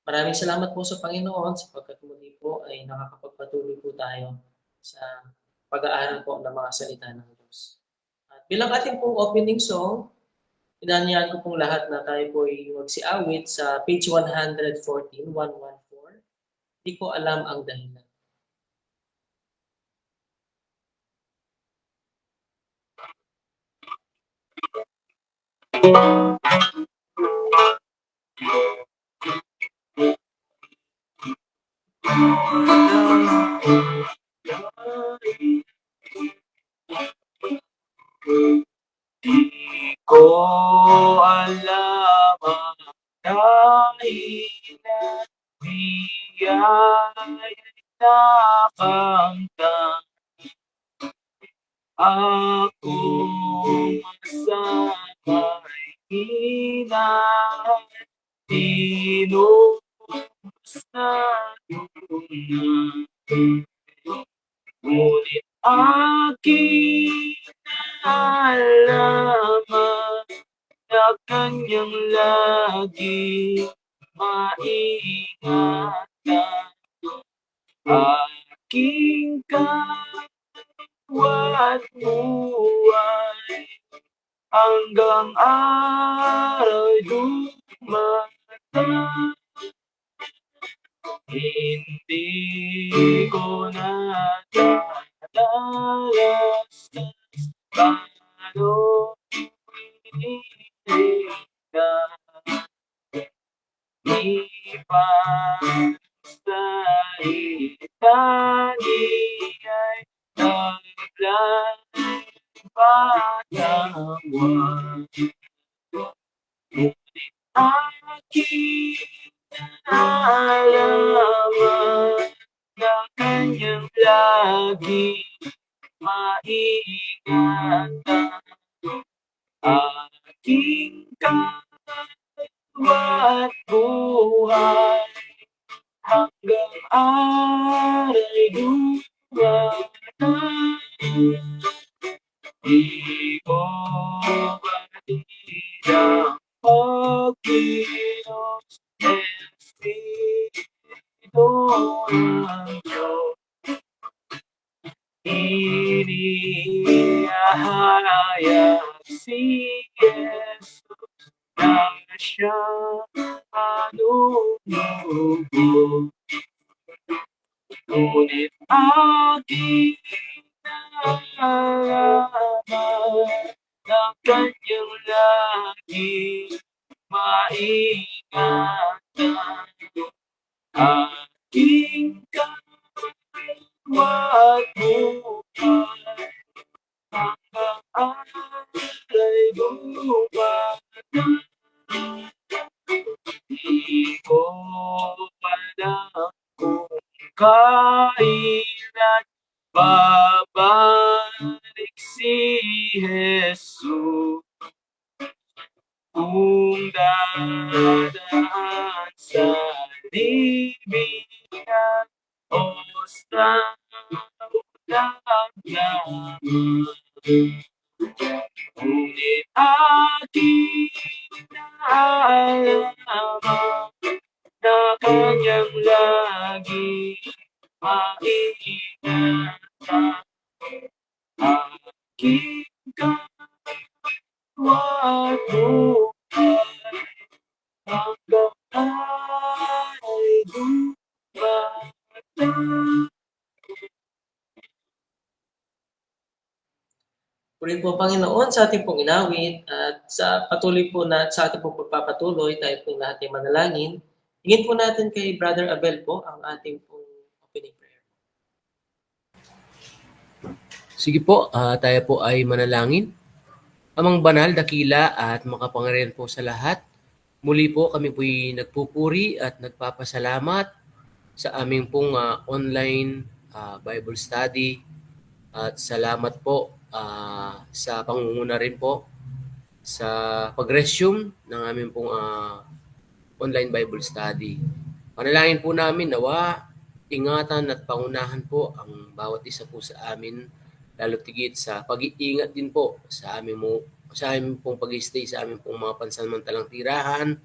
Maraming salamat po sa Panginoon sapagkat muli po ay nakakapagpatuloy po tayo sa pag-aaral po ng mga salita ng Diyos. At bilang ating pong opening song, inanyayahan ko pong lahat na tayo po ay magsiawit sa page 114, 114. Di ko alam ang dahilan. Di ko alam ang dahilan, biya'y nakamtan. Akong masama'y hinahan, tinubos na tunan. Ngunit aking nalaman na kanyang lagi maingatan. Aking kapwa't buhay hanggang aral dumatang. Hindi ko nadadalastas paano iniligtas. Ipagsalita niya'y taglay patawad. Ngunit aking nalaman na kanyang lagi maingatan. Aking kapwa't buhay hanggang aray dumatang. Di ko batid ang pagkilos, Espiritu ng Diyos. Inihahayag si Jesus na siyang manunubos. Ngunit aking nalaman na kanyang lagi maingatan. Aking kapwa't buhay hanggang aray dumatang. Di ko alam kung kailan babalik si Jesus, kung dadaan sa libingan o sa damdaman. Ngunit aking nalaman na kanyang lagi maingatan. Aking kapwa't buhay hanggang aray dumatang. Purihin po Panginoon sa ating pong inawit at sa patuloy po na sa ating pong pagpapatuloy, tayo po lahat ay manalangin. Hingin po natin kay Brother Abel po ang ating pong opening prayer. Sige po, tayo po ay manalangin. Amang banal, dakila at makapangyarihan po sa lahat, muli po kami po'y nagpupuri at nagpapasalamat sa aming pong online Bible study. At salamat po sa pangunguna rin po sa pag-resume ng aming pong online Bible study. Panalangin po namin nawa ingatan at pangunahan po ang bawat isa po sa amin, lalo tigit sa pag-iingat din po sa aming pong pag-stay sa aming pong mga pansamantalang tirahan,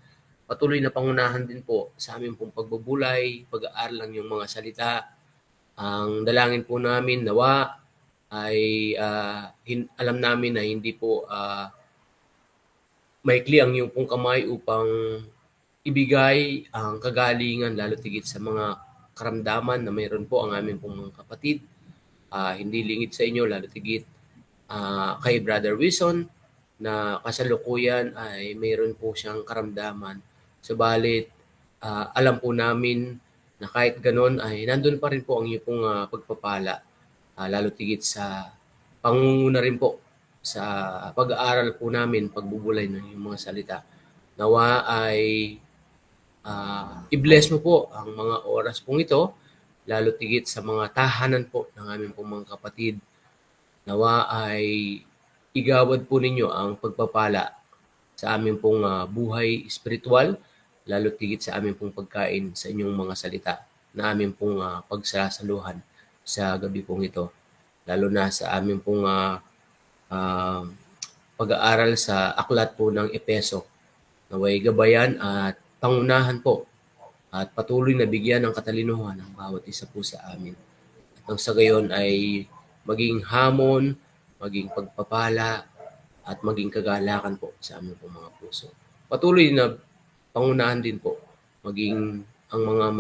patuloy na pangunahan din po sa aming pong pagbubulay, pag-aaral ng iyong mga salita. Ang dalangin po namin nawa ay alam namin na hindi po maikli ang iyong pong kamay upang ibigay ang kagalingan lalo tigit sa mga karamdaman na mayroon po ang aming pong mga kapatid. Hindi lingid sa inyo lalo tigit kay Brother Wilson na kasalukuyan ay mayroon po siyang karamdaman. Subalit, alam po namin na kahit ganon ay nandun pa rin po ang iyong pong pagpapala. Lalo tigit sa pangunguna rin po sa pag-aaral po namin, pagbubulay ng iyong mga salita. Nawa ay i-bless mo po ang mga oras pong ito, lalo tigit sa mga tahanan po ng aming pong mga kapatid. Nawa ay igawad po ninyo ang pagpapala sa aming pong buhay spiritual, lalo tigit sa aming pong pagkain sa inyong mga salita na aming pong pagsasaluhan sa gabi pong ito. Lalo na sa aming pong pag-aaral sa aklat po ng Epeso. Naway gabayan at pangunahan po at patuloy na bigyan ng katalinuhan ang bawat isa po sa amin. At ang sa gayon ay maging hamon, maging pagpapala, at maging kagalakan po sa aming pong mga puso. Patuloy na pangunahan din po, maging ang mga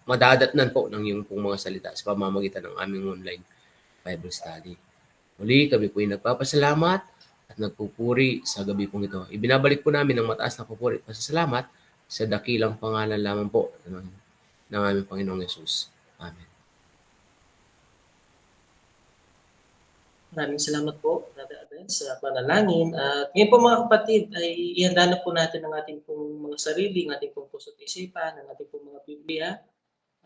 madadatnan po ng iyong pong mga salita sa pamamagitan ng aming online Bible study. Muli, kami po ay nagpapasalamat at nagpupuri sa gabi pong ito. Ibinabalik po namin ang mataas na pupuri at pasasalamat sa dakilang pangalan lamang po ng aming Panginoong Yesus. Amen. Maraming salamat po, Brother Abel, sa panalangin. At ngayon po mga kapatid, ay ihanda na po natin ang ating pong mga sarili, ang ating pong puso't isipan, ang ating pong mga Biblia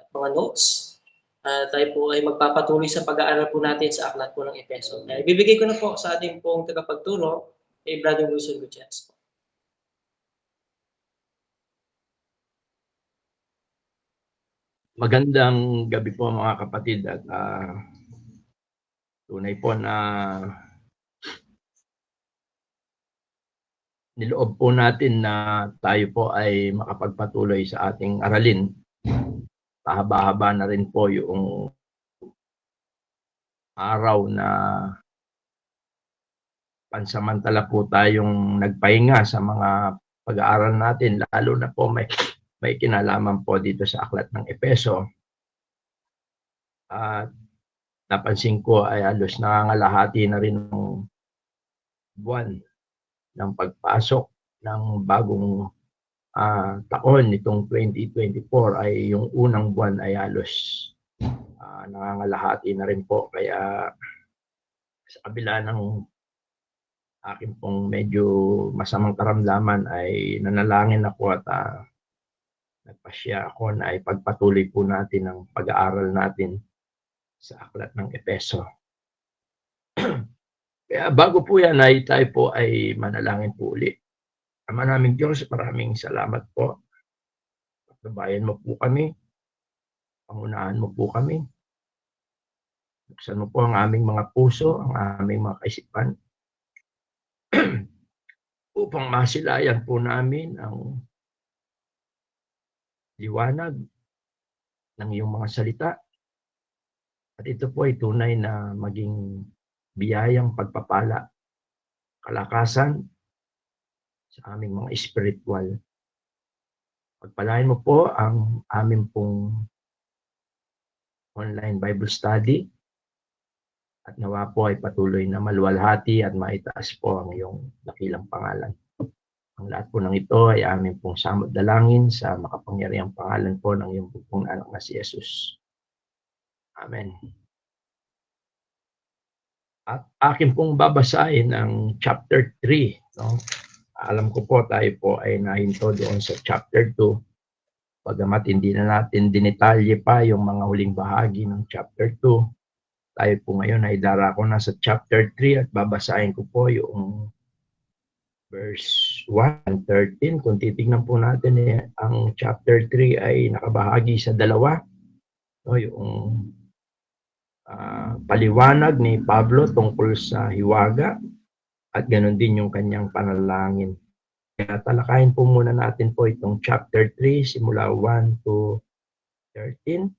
at mga notes. Tayo po ay magpapatuloy sa pag-aaral po natin sa aklat po ng Epeso. Ibibigay ko na po sa ating pong tagapagturo, kay Brother Wilson Gutierrez. Magandang gabi po mga kapatid at tunay po na niloob po natin na tayo po ay makapagpatuloy sa ating aralin. Pahaba-haba na rin po yung araw na pansamantala po tayong nagpahinga sa mga pag-aaral natin, lalo na po may kinalaman po dito sa aklat ng Epeso. At napansin ko ay halos nangangalahati na rin ng buwan ng pagpasok ng bagong taon nitong 2024 ay yung unang buwan ay halos nangangalahati na rin po. Kaya sa kabila ng aking pong medyo masamang karamdaman ay nanalangin ako at nagpasya ako na ipagpatuloy po natin ang pag-aaral natin sa aklat ng Epeso. Kaya bago po yan ay tayo po ay manalangin po ulit. Ama naming Diyos, maraming salamat po. Pagbabayan mo po kami. Pangunahan mo po kami. Buksan mo po ang aming mga puso, ang aming mga kaisipan. Upang masilayan po namin ang liwanag ng iyong mga salita. At ito po ay tunay na maging biyayang pagpapala, kalakasan sa aming mga spiritual. Pagpalain mo po ang aming pong online Bible study at nawa po ay patuloy na maluwalhati at maitaas po ang iyong dakilang pangalan. Ang lahat po ng ito ay aming pong samot dalangin sa makapangyarihang pangalan po ng iyong pong anak na si Jesus. Amen. At akin pong babasahin ang chapter 3. No? Alam ko po tayo po ay nahinto doon sa chapter 2. Pagamat hindi na natin dinitalye pa yung mga huling bahagi ng chapter 2. Tayo po ngayon ay darako na sa chapter 3 at babasahin ko po yung verse 1, 13. Kung titignan po natin ang chapter 3 ay nakabahagi sa dalawa. No, yung paliwanag ni Pablo tungkol sa hiwaga at ganoon din yung kanyang panalangin. Kaya talakayin po muna natin po itong chapter 3 simula 1 to 13.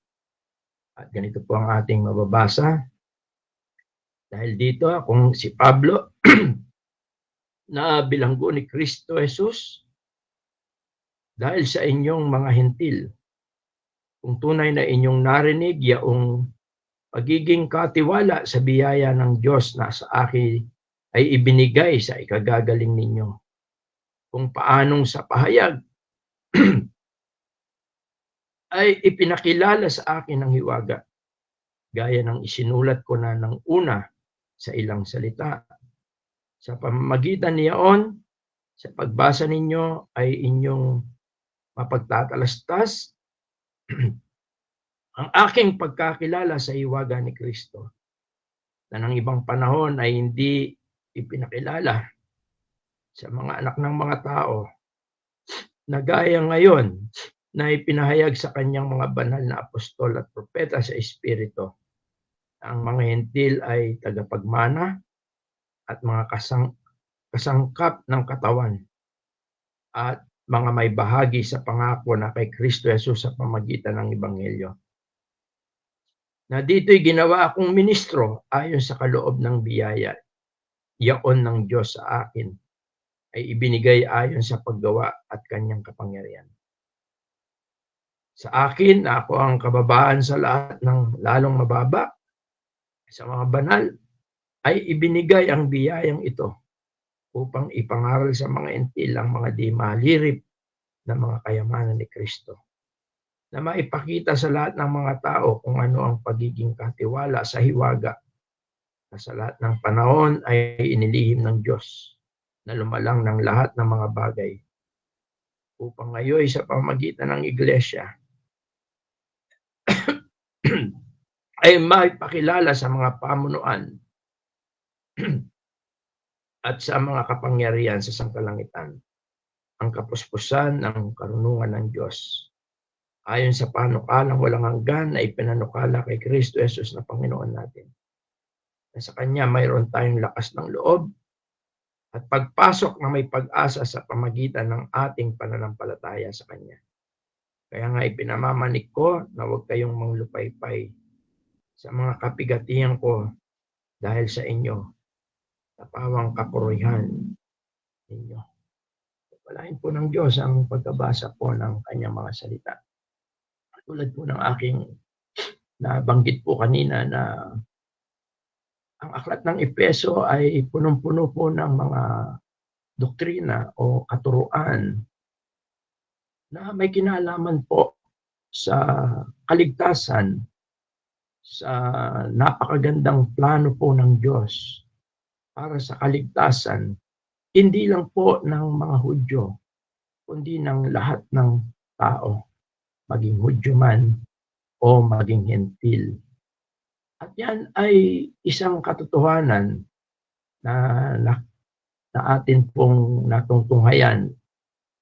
At ganito po ang ating mababasa. Dahil dito, kung si Pablo na bilanggo ni Kristo Jesus, dahil sa inyong mga hentil, kung tunay na inyong narinig yaong pagiging katiwala sa biyaya ng Diyos na sa akin ay ibinigay sa ikagagaling ninyo, kung paanong sa pahayag ay ipinakilala sa akin ng hiwaga, gaya ng isinulat ko na ng una sa ilang salita. Sa pamamagitan niyaon, sa pagbasa ninyo ay inyong mapagtatalastas ang aking pagkakilala sa hiwaga ni Kristo, na ng ibang panahon ay hindi ipinakilala sa mga anak ng mga tao, na gaya ngayon na ipinahayag sa kanyang mga banal na apostol at propeta sa Espiritu. Ang mga hentil ay tagapagmana at mga kasangkap ng katawan at mga may bahagi sa pangako na kay Kristo Jesus sa pamagitan ng Ebanghelyo. Na dito'y ginawa akong ministro ayon sa kaloob ng biyaya, yaon ng Diyos sa akin, ay ibinigay ayon sa paggawa at kanyang kapangyarihan. Sa akin, ako ang kababaan sa lahat ng lalong mababa. Sa mga banal, ay ibinigay ang biyayang ito upang ipangaral sa mga hentil ang mga di malirip na mga kayamanan ni Kristo, na maipakita sa lahat ng mga tao kung ano ang pagiging katiwala sa hiwaga na sa lahat ng panahon ay inilihim ng Diyos na lumalang ng lahat ng mga bagay, upang ngayon sa pamamagitan ng Iglesia ay maipakilala sa mga pamunuan at sa mga kapangyarihan sa sangkalangitan ang kapuspusan ng karunungan ng Diyos, ayon sa panukalang walang hanggan na ipinanukala kay Kristo Jesus na Panginoon natin. Na sa Kanya mayroon tayong lakas ng loob at pagpasok na may pag-asa sa pamagitan ng ating pananampalataya sa Kanya. Kaya nga ipinamamanik ko na huwag kayong manglupaypay sa mga kapigatihan ko dahil sa inyo, tapawang kapurihan ninyo. Palain po ng Diyos ang pagkabasa po ng kanyang mga salita. Tulad po ng aking nabanggit po kanina na ang aklat ng Efeso ay punong-puno po ng mga doktrina o katuruan na may kinalaman po sa kaligtasan, sa napakagandang plano po ng Diyos para sa kaligtasan, hindi lang po ng mga Hudyo, kundi ng lahat ng tao, maging Hudyo man o maging hentil. At yan ay isang katotohanan na atin pong natungtunghayan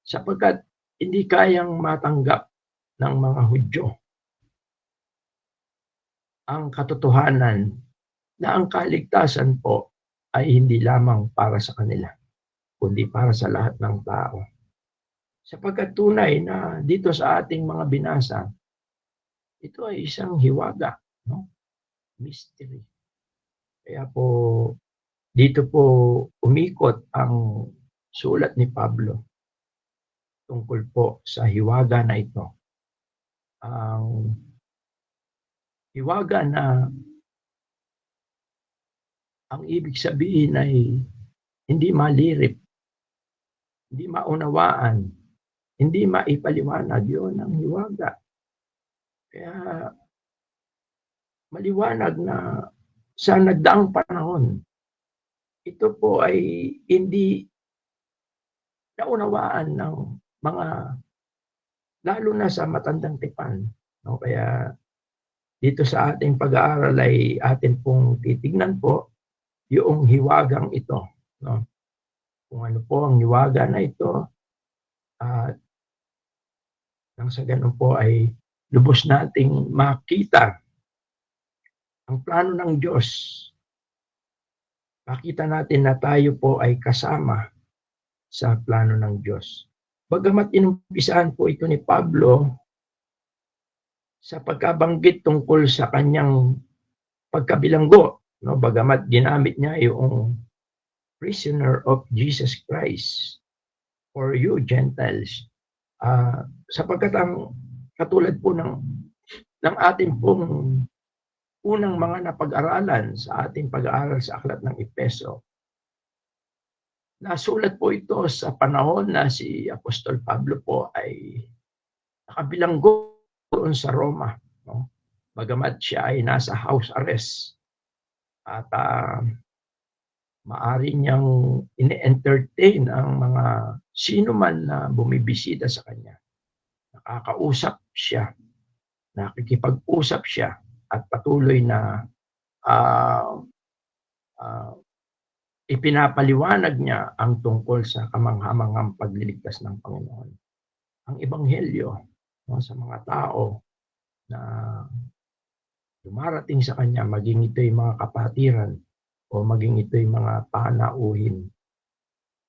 sapagkat hindi kayang matanggap ng mga Hudyo ang katotohanan na ang kaligtasan po ay hindi lamang para sa kanila, kundi para sa lahat ng tao. Sapagkat tunay na dito sa ating mga binasa, ito ay isang hiwaga, no? Mystery. Kaya po, dito po umikot ang sulat ni Pablo tungkol po sa hiwaga na ito. Ang hiwaga na ang ibig sabihin ay hindi malirip, hindi maunawaan, hindi maipaliwanag, yun ang hiwaga. Kaya maliwanag na sa nagdaang panahon, ito po ay hindi naunawaan ng mga, lalo na sa matandang tipan. No? Kaya dito sa ating pag-aaral ay atin pong titignan po yung hiwagang ito. No? Kung ano po ang hiwaga na ito, at nang sa ganun po ay lubos nating makita ang plano ng Diyos. Makita natin na tayo po ay kasama sa plano ng Diyos. Bagamat inumpisahan po ito ni Pablo sa pagkabanggit tungkol sa kanyang pagkabilanggo, no? Bagamat ginamit niya yung prisoner of Jesus Christ for you Gentiles. Sapagkat ang katulad po ng ating pong unang mga napag-aralan sa ating pag-aaral sa aklat ng Efeso, nasulat po ito sa panahon na si Apostol Pablo po ay nakabilanggo doon sa Roma, no? Bagamat siya ay nasa house arrest at maari niyang ine-entertain ang mga sino man na bumibisita sa kanya. Nakakausap siya, nakikipag-usap siya at patuloy na ipinapaliwanag niya ang tungkol sa kamanghamanghang pagliligtas ng Panginoon. Ang ebanghelyo, no, sa mga tao na dumarating sa kanya, maging ito'y mga kapatiran o maging ito'y mga panauhin.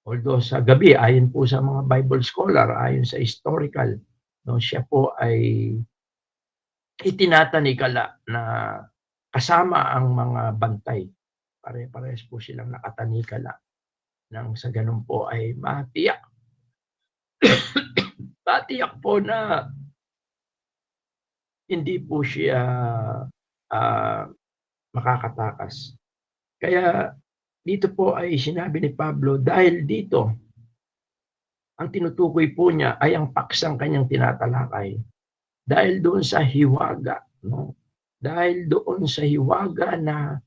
Although sa gabi, ayon po sa mga Bible scholar, ayon sa historical, no, siya po ay itinatanikala na kasama ang mga bantay. Pare-parehas po silang nakatanikala nang sa ganun po ay matiyak. Matiyak po na hindi po siya makakatakas. Kaya dito po ay sinabi ni Pablo, dahil dito, ang tinutukoy po niya ay ang paksang kanyang tinatalakay. Dahil doon sa hiwaga, no? Dahil doon sa hiwaga na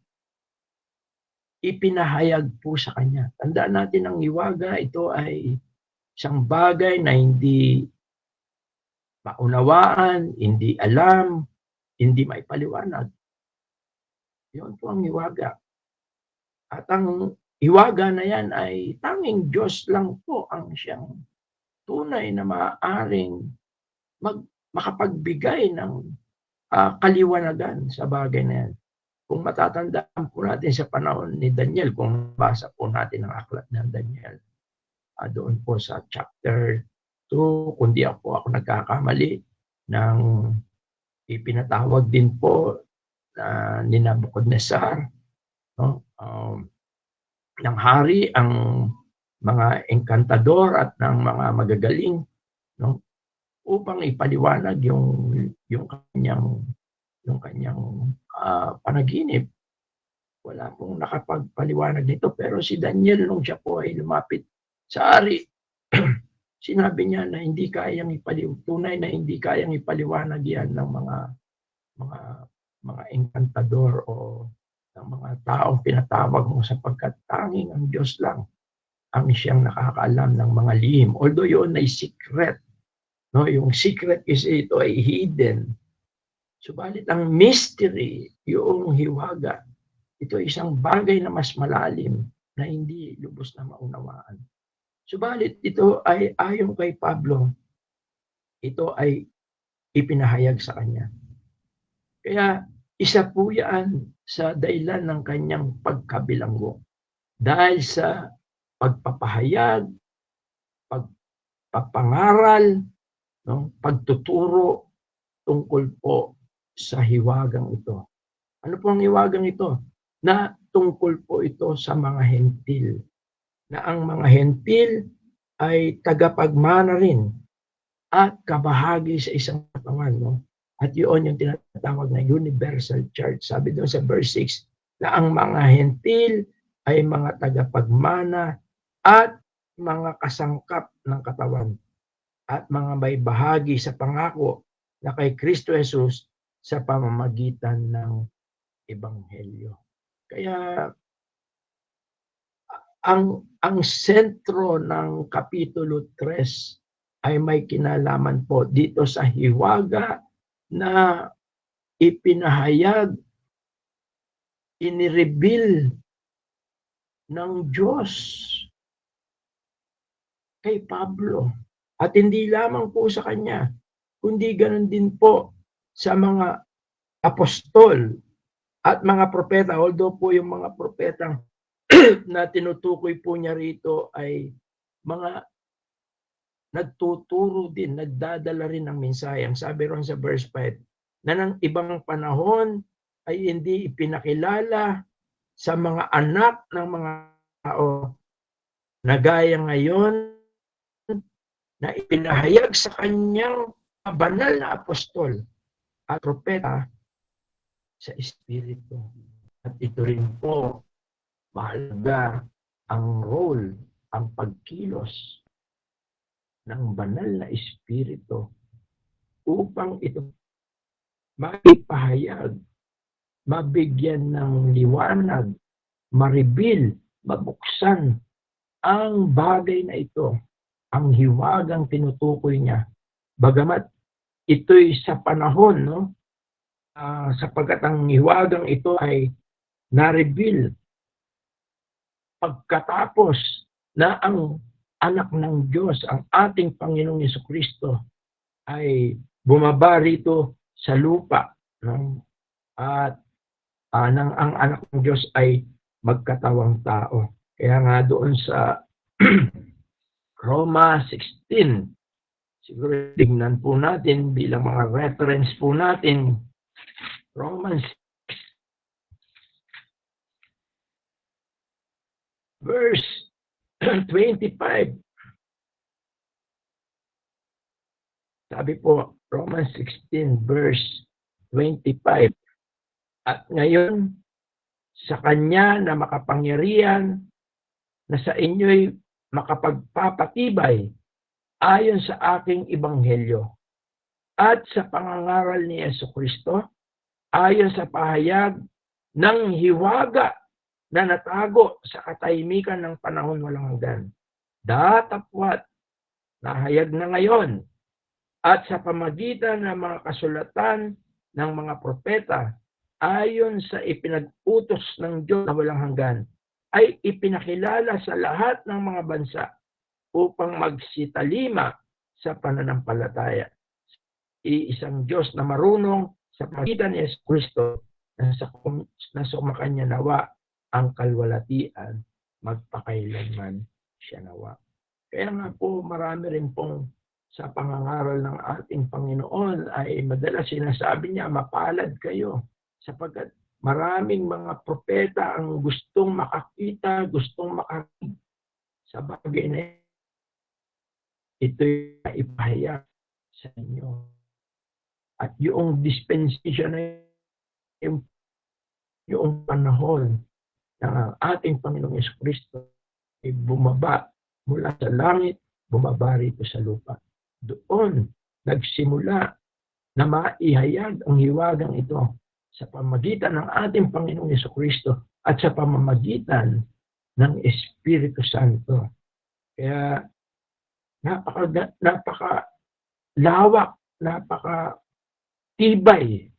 ipinahayag po sa kanya. Tandaan natin ang hiwaga, ito ay isang bagay na hindi maunawaan, hindi alam, hindi maipaliwanag. Yun po ang hiwaga. At ang hiwaga na yan ay tanging Diyos lang po ang siyang tunay na maaaring makapagbigay ng kaliwanagan sa bagay na yan. Kung matatandaan po natin sa panahon ni Daniel, kung basa po natin ang aklat ng Daniel, doon po sa chapter 2, kundi ako nagkakamali, ng ipinatawag din po ni Nabucodonosor, no? Ng hari ang mga engkantador at ng mga magagaling, no? Upang ipaliwanag yung kanyang panaginip. Wala pong nakapagpaliwanag nito, pero si Daniel nung siya po ay lumapit sa hari, sinabi niya na hindi kayang tunay na hindi kayang ipaliwanag yan ng mga engkantador o ng mga taong pinatawag mo, sapagkat tanging ang Diyos lang ang siyang nakakaalam ng mga lihim. Although yun ay secret, no, yung secret kasi ito ay hidden. Subalit ang mystery, yung hiwaga, ito ay isang bagay na mas malalim na hindi lubos na maunawaan. Subalit ito ay ayon kay Pablo, ito ay ipinahayag sa kanya. Kaya isa po yan sa dahilan ng kanyang pagkabilanggo. Dahil sa pagpapahayag, pagpapangaral, no, pagtuturo tungkol po sa hiwagang ito. Ano po ang hiwagang ito? Na tungkol po ito sa mga hentil. Na ang mga hentil ay tagapagmana rin at kabahagi sa isang katawan, no? At yun yung tinatawag na universal church. Sabi doon sa verse 6 na ang mga hentil ay mga tagapagmana at mga kasangkap ng katawan at mga may bahagi sa pangako na kay Kristo Jesus sa pamamagitan ng ebanghelyo. Kaya ang sentro ng Kapitulo 3 ay may kinalaman po dito sa hiwaga na ipinahayag, inireveal ng Diyos kay Pablo. At hindi lamang po sa kanya, kundi ganun din po sa mga apostol at mga propeta. Although po yung mga propetang na tinutukoy po niya rito ay mga nagtuturo din, nagdadala rin ng mensahe. Ang sabi ron sa verse 5, na ng ibang panahon ay hindi ipinakilala sa mga anak ng mga tao na gaya ngayon na ipinahayag sa kanyang banal na apostol at propeta sa Espiritu. At ito rin po, mahalaga ang role, ang pagkilos ng banal na Espiritu upang ito maipahayag, mabigyan ng liwanag, ma-reveal, mabuksan ang bagay na ito, ang hiwagang tinutukoy niya. Bagamat ito'y sa panahon, no? Sapagkat ang hiwagang ito ay na-reveal pagkatapos na ang anak ng Diyos, ang ating Panginoong Jesucristo, ay bumaba rito sa lupa, no? At ang anak ng Diyos ay magkatawang tao. Kaya nga doon sa Roma 16, siguro tingnan po natin bilang mga reference po natin, Romans 6, verse 25. Sabi po, Romans 16, verse 25. At ngayon, sa Kanya na makapangyarihan, na sa inyo'y makapagpapatibay ayon sa aking ebanghelyo at sa pangangaral ni Jesucristo, ayon sa pahayag ng hiwaga na natago sa katahimikan ng panahon walang hanggan. Datapwat, nahayag na ngayon, at sa pamagitan ng mga kasulatan ng mga propeta, ayon sa ipinag-utos ng Diyos na walang hanggan, ay ipinakilala sa lahat ng mga bansa upang magsitalima sa pananampalataya. Iisang Diyos na marunong sa pamagitan ni Jesucristo na sumakanya nawa ang kalwalatian, magpakailanman siya nawa. Kaya nga po, marami rin pong sa pangangaral ng ating Panginoon ay madalas sinasabi niya, mapalad kayo, sapagkat maraming mga propeta ang gustong makakita, gustong makarinig sa bagay na ito'y ipahayag sa inyo. At yung dispensation na yung panahon ng ating Panginoong Jesucristo ay bumaba mula sa langit, bumaba rito sa lupa. Doon nagsimula na maihayag ang hiwagang ito sa pamamagitan ng ating Panginoong Jesucristo at sa pamamagitan ng Espiritu Santo. Kaya napaka lawak, napaka tibay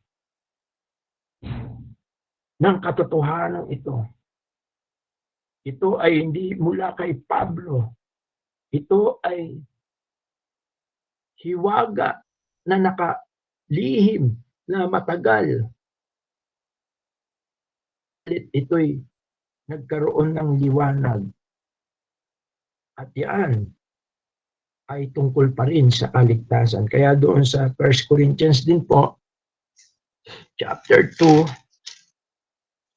ng katotohanan ito. Ito ay hindi mula kay Pablo. Ito ay hiwaga na nakalihim na matagal. Ito'y nagkaroon ng liwanag. At yan ay tungkol pa rin sa kaligtasan. Kaya doon sa 1 Corinthians din po, chapter 2,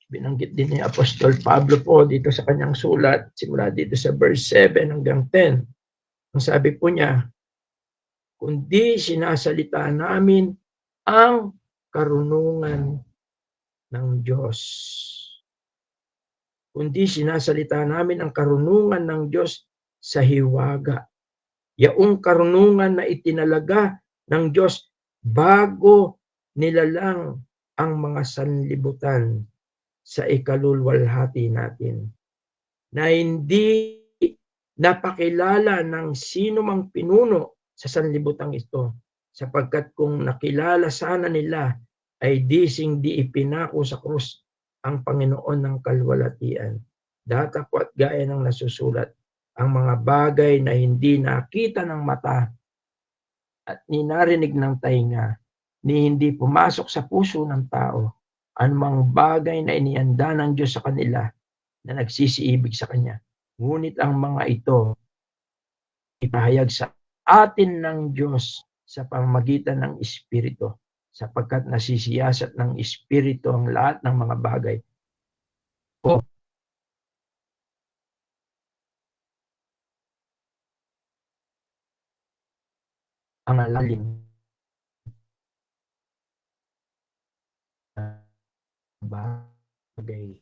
binanggit din ni Apostol Pablo po dito sa kanyang sulat, simula dito sa verse 7 hanggang 10. Ang sabi po niya, kundi sinasalita namin ang karunungan ng Diyos. Kundi sinasalita namin ang karunungan ng Diyos sa hiwaga. Yaong karunungan na itinalaga ng Diyos bago nilalang ang mga sanlibutan sa ikaluluwalhati natin. Na hindi napakilala ng sino mang pinuno sa sanlibutan ito, sapagkat kung nakilala sana nila ay di ipinako sa krus ang Panginoon ng kalwalatian. Datapwat gaya ng nasusulat, ang mga bagay na hindi nakita ng mata at ninarinig ng tainga, ni hindi pumasok sa puso ng tao, anumang bagay na inihanda ng Diyos sa kanila na nagsisiibig sa Kanya. Ngunit ang mga ito ipahayag sa atin ng Diyos sa pamamagitan ng Espiritu, sapagkat nasisiyasat ng Espiritu ang lahat ng mga bagay. O ang lalim bagay.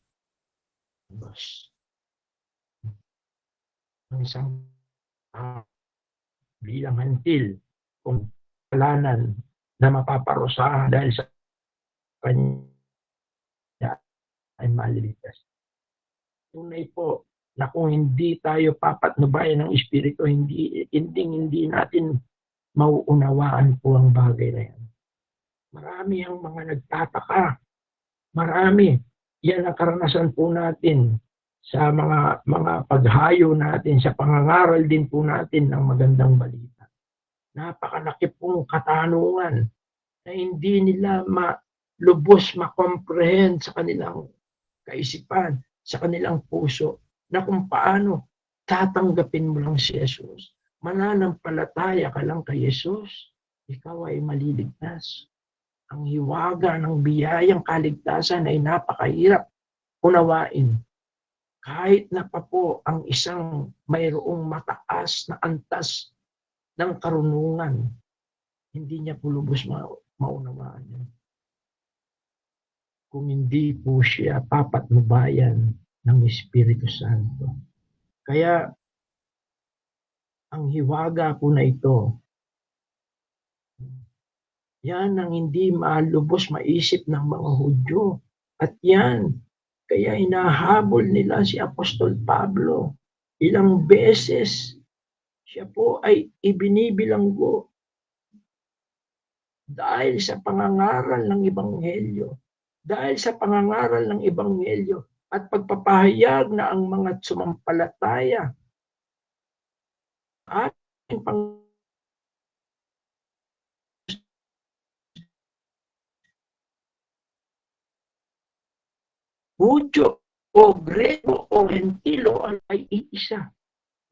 Diyos. Ang isang bilang hantil kung kalanan na mapaparusahan dahil sa kanya ay maliligtas. Tunay po na kung hindi tayo papatnubayan ng Espiritu, hindi natin mauunawaan po ang bagay na yan. Marami ang mga nagtataka. Marami. Yan ang karanasan po natin sa mga paghayo natin, sa pangangaral din po natin ng magandang balita. Napakalaki pong katanungan na hindi nila lubos makomprehend sa kanilang kaisipan, sa kanilang puso, na kung paano tatanggapin mo lang si Jesus. Mananampalataya ka lang kay Jesus, ikaw ay maliligtas. Ang hiwaga ng biyayang kaligtasan ay napakahirap unawain. Kahit na pa po ang isang mayroong mataas na antas ng karunungan, hindi niya po lubos maunawaan yan. Kung hindi po siya papatnubayan ng Espiritu Santo. Kaya ang hiwaga po na ito, yan ang hindi malubos maisip ng mga Hudyo. At yan, kaya hinahabol nila si Apostol Pablo. Ilang beses siya po ay ibinibilanggo dahil sa pangangaral ng Ebanghelyo. Dahil sa pangangaral ng Ebanghelyo at pagpapahayag na ang mga sumampalataya at Hudyo o Grego o Gentilo ay iisa.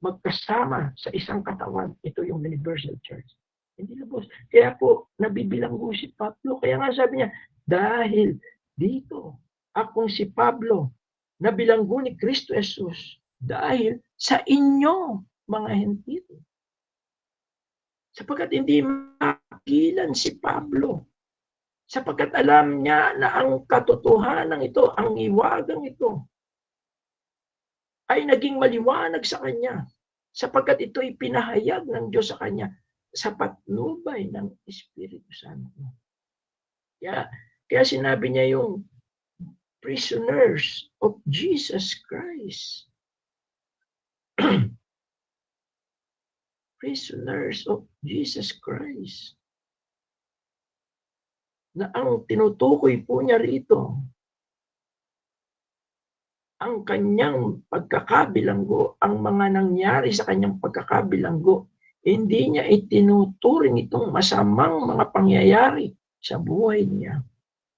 Magkasama sa isang katawan. Ito yung Universal Church. Hindi lubos. Kaya po, nabibilanggo si Pablo. Kaya nga sabi niya, dahil dito, akong si Pablo, nabilanggo ni Kristo Jesus dahil sa inyo, mga Hentilo. Sapagkat hindi makilan si Pablo. Sapagkat alam niya na ang katotohanan ito, ang hiwagang ito, ay naging maliwanag sa kanya. Sapagkat ito'y pinahayag ng Diyos sa kanya sa patnubay ng Espiritu Santo. Kaya sinabi niya yung prisoners of Jesus Christ. Prisoners of Jesus Christ. Na ang tinutukoy po niya rito, ang kanyang pagkakabilanggo, ang mga nangyari sa kanyang pagkakabilanggo, hindi niya itinuturing itong masamang mga pangyayari sa buhay niya.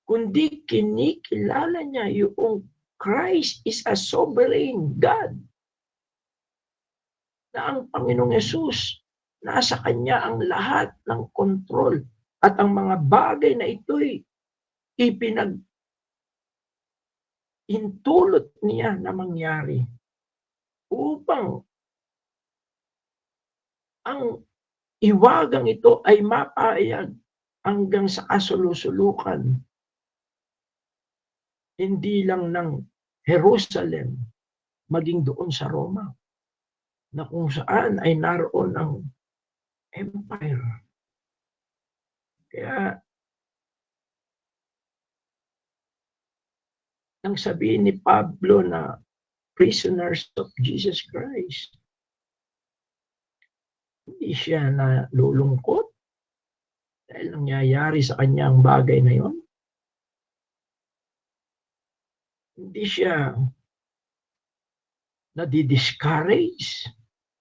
Kundi kinikilala niya yung Christ is a sovereign God. Na ang Panginoong Yesus, nasa kanya ang lahat ng kontrol. At ang mga bagay na ito'y intulot niya na mangyari upang ang hiwagang ito ay mapahayag hanggang sa kasulusulukan. Hindi lang ng Jerusalem, maging doon sa Roma, na kung saan ay naroon ang empire. Kaya, nang sabihin ni Pablo na prisoners of Jesus Christ, hindi siya nalulungkot dahil nangyayari sa kanya ang bagay na yon. Hindi siya nadi-discourage.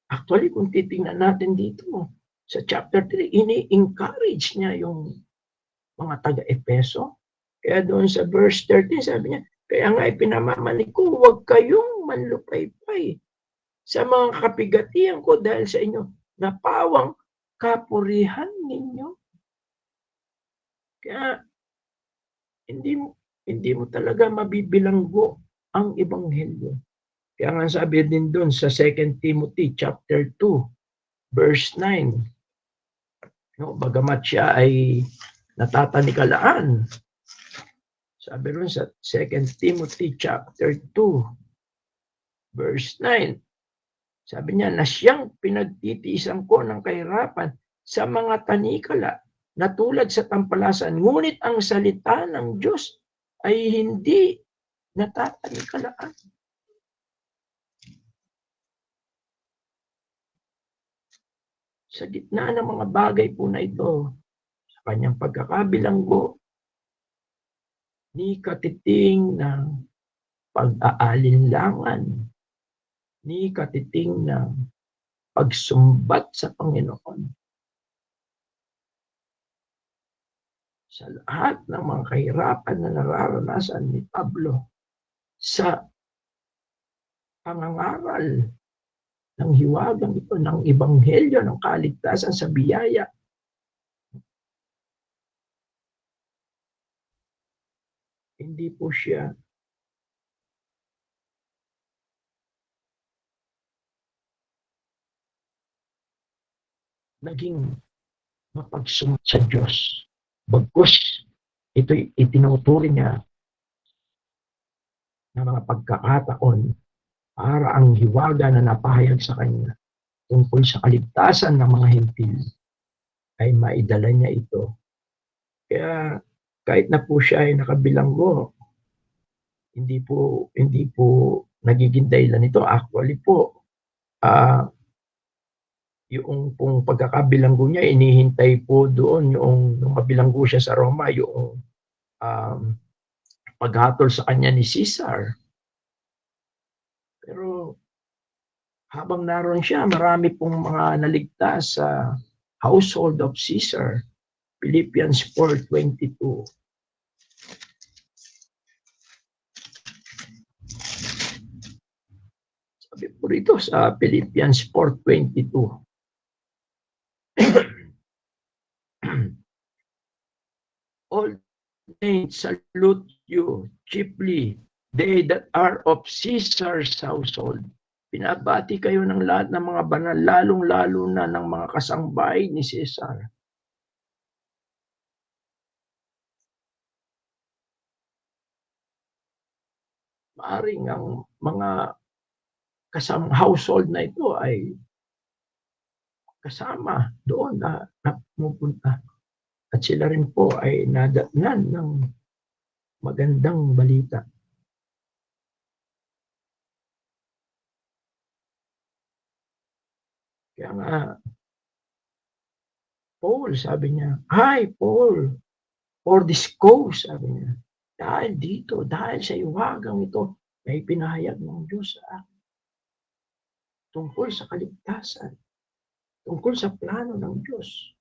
Actually, kung titingnan natin dito, sa chapter 3, ini-encourage niya yung mga taga-Epeso. Kaya doon sa verse 13, sabi niya, kaya nga ipinamamanig ko, huwag kayong manlupaypay sa mga kapigatian ko dahil sa inyo. na pawang kapurihan ninyo. Kaya hindi mo talaga mabibilanggo ang ebanghelyo. Kaya nga sabi din doon sa 2 Timothy chapter 2 verse 9, no, bagamat siya ay natatanikalaan, sabi ron sa 2 Timothy chapter 2 verse 9, sabi niya na siyang pinagtitiisan ko ng kahirapan sa mga tanikala na tulad sa tampalasan, ngunit ang salita ng Diyos ay hindi natatanikalaan. Sa gitna ng mga bagay po na ito, sa kanyang pagkakabilanggo, ni katiting ng pag-aalinlangan, ni katiting ng pagsumbat sa Panginoon. Sa lahat ng mga kahirapan na nararanasan ni Pablo sa pangangaral ng hiwagang ito, ng ebanghelyo, ng kaligtasan sa biyaya, hindi po siya naging mapagsunod sa Diyos. Bagkus, ito'y itinuturing niya na mga pagkakataon para ang hiwaga na napahayag sa kanya tungkol sa kaligtasan ng mga Hentil ay maidala niya ito. Kaya kahit na po siya ay nakabilanggo, hindi po nagiging dahilan nito. Actually po, yung pong pagkakabilanggo niya, inihintay po doon yung mabilanggo siya sa Roma, yung paghatol sa kanya ni Caesar. Pero habang naroon siya, marami pong mga naligtas sa household of Caesar. Philippians 4:22. Sabi po rito sa Philippians 4:22. All saints salute you, chiefly they that are of Caesar's household. Pinabati kayo ng lahat ng mga banal, lalong-lalo na ng mga kasangbahay ni Caesar. Maaring ang mga household na ito ay kasama doon na pumupunta. At sila rin po ay nadatnan ng magandang balita. Kaya nga, Paul, sabi niya, "Hi, Paul, for this cause," sabi niya, dahil dito, dahil sa iwagang ito, may pinahayag ng Diyos sa akin tungkol sa kaligtasan, tungkol sa plano ng Diyos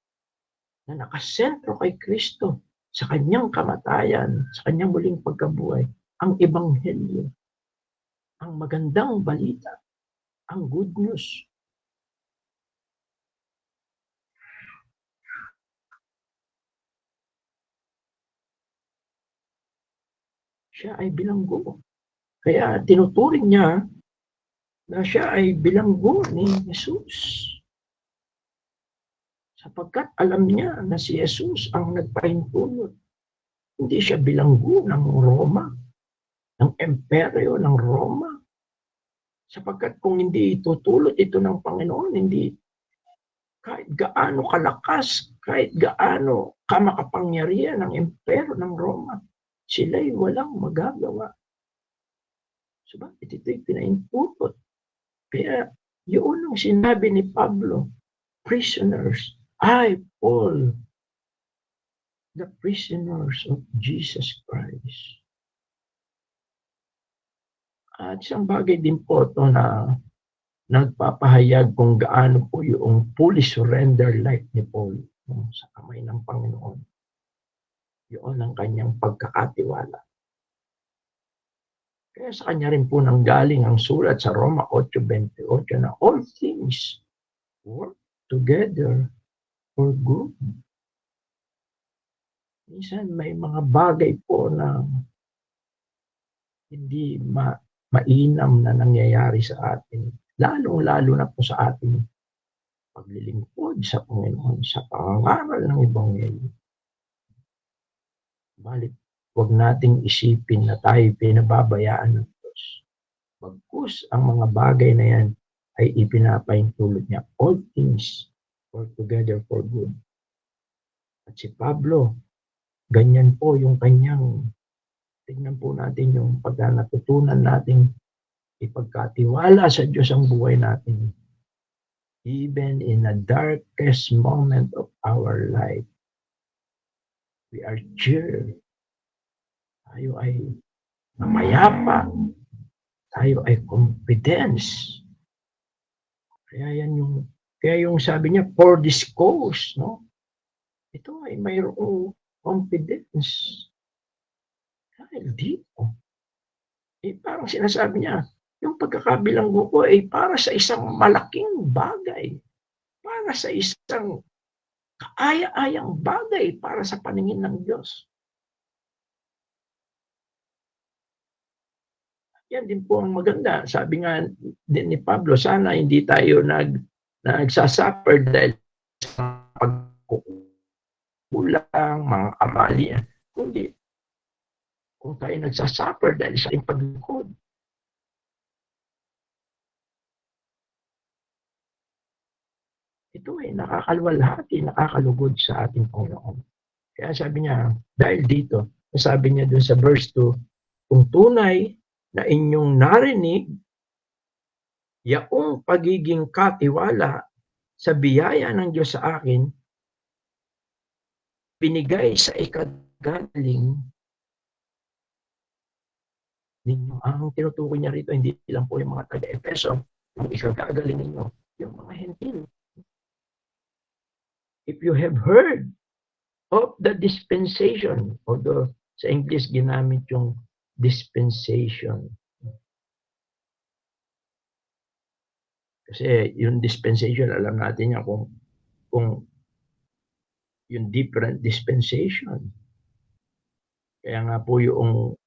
na nakasentro kay Kristo sa kanyang kamatayan, sa kanyang muling pagkabuhay, ang ebanghelyo, ang magandang balita, ang good news. Siya ay bilanggo. Kaya tinuturing niya na siya ay bilanggo ni Jesus. Sapagkat alam niya na si Jesus ang nagpahintulot. Hindi siya bilanggo ng Roma, ng imperyo ng Roma. Sapagkat kung hindi itutulot ito ng Panginoon, hindi kahit gaano kalakas, kahit gaano kamakapangyarihan ng imperyo ng Roma, sila'y walang magagawa. Subalit ito'y pinaimputot. Kaya yun ang sinabi ni Pablo, prisoners, I, Paul, the prisoners of Jesus Christ. At isang bagay din po ito na nagpapahayag kung gaano po yung fully surrender life ni Paul sa kamay ng Panginoon. Yun ang kanyang pagkakatiwala. Kaya sa kanya rin po nanggaling ang sulat sa Roma 8:28 na all things work together for good. Minsan may mga bagay po na hindi mainam na nangyayari sa atin. Lalong-lalo na po sa ating paglilingkod sa Panginoon, sa pangangaral ng Ebanghelyo. Balit, huwag nating isipin na tayo pinababayaan ng Diyos. Bagkus ang mga bagay na yan ay ipinapahintulot niya. All things work together for good. At si Pablo, ganyan po yung kanyang, tingnan po natin yung pagka natutunan natin ipagkatiwala sa Diyos ang buhay natin. Even in the darkest moment of our life, we are cheered. Tayo ay mayapa. Tayo ay confidence. Kaya yung sabi niya, for this cause, no? Ito ay mayroong confidence. Dahil dito, parang sinasabi niya, yung pagkakabilanggo ko ay para sa isang malaking bagay. Para sa isang kaaya-ayang bagay para sa paningin ng Diyos. Yan din po ang maganda. Sabi nga din ni Pablo, sana hindi tayo nagsasuffer dahil sa pagkukulang, mga kamalian. Kundi, kung tayo nagsasuffer dahil sa ating paglingkod. Ito ay nakakaluwalhati, nakakalugod sa ating Panginoon. Kaya sabi niya, dahil dito, sabi niya dun sa verse 2, kung tunay na inyong narinig, yaong pagiging katiwala sa biyaya ng Diyos sa akin, binigay sa ikagaling ninyo. Ang tinutukoy niya rito, hindi lang po yung mga taga-Efeso, yung ikagaling ninyo, yung mga hentil. If you have heard of the dispensation, although sa English ginamit yung dispensation. Kasi yung dispensation, alam natin yan kung yung different dispensation. Kaya nga po yung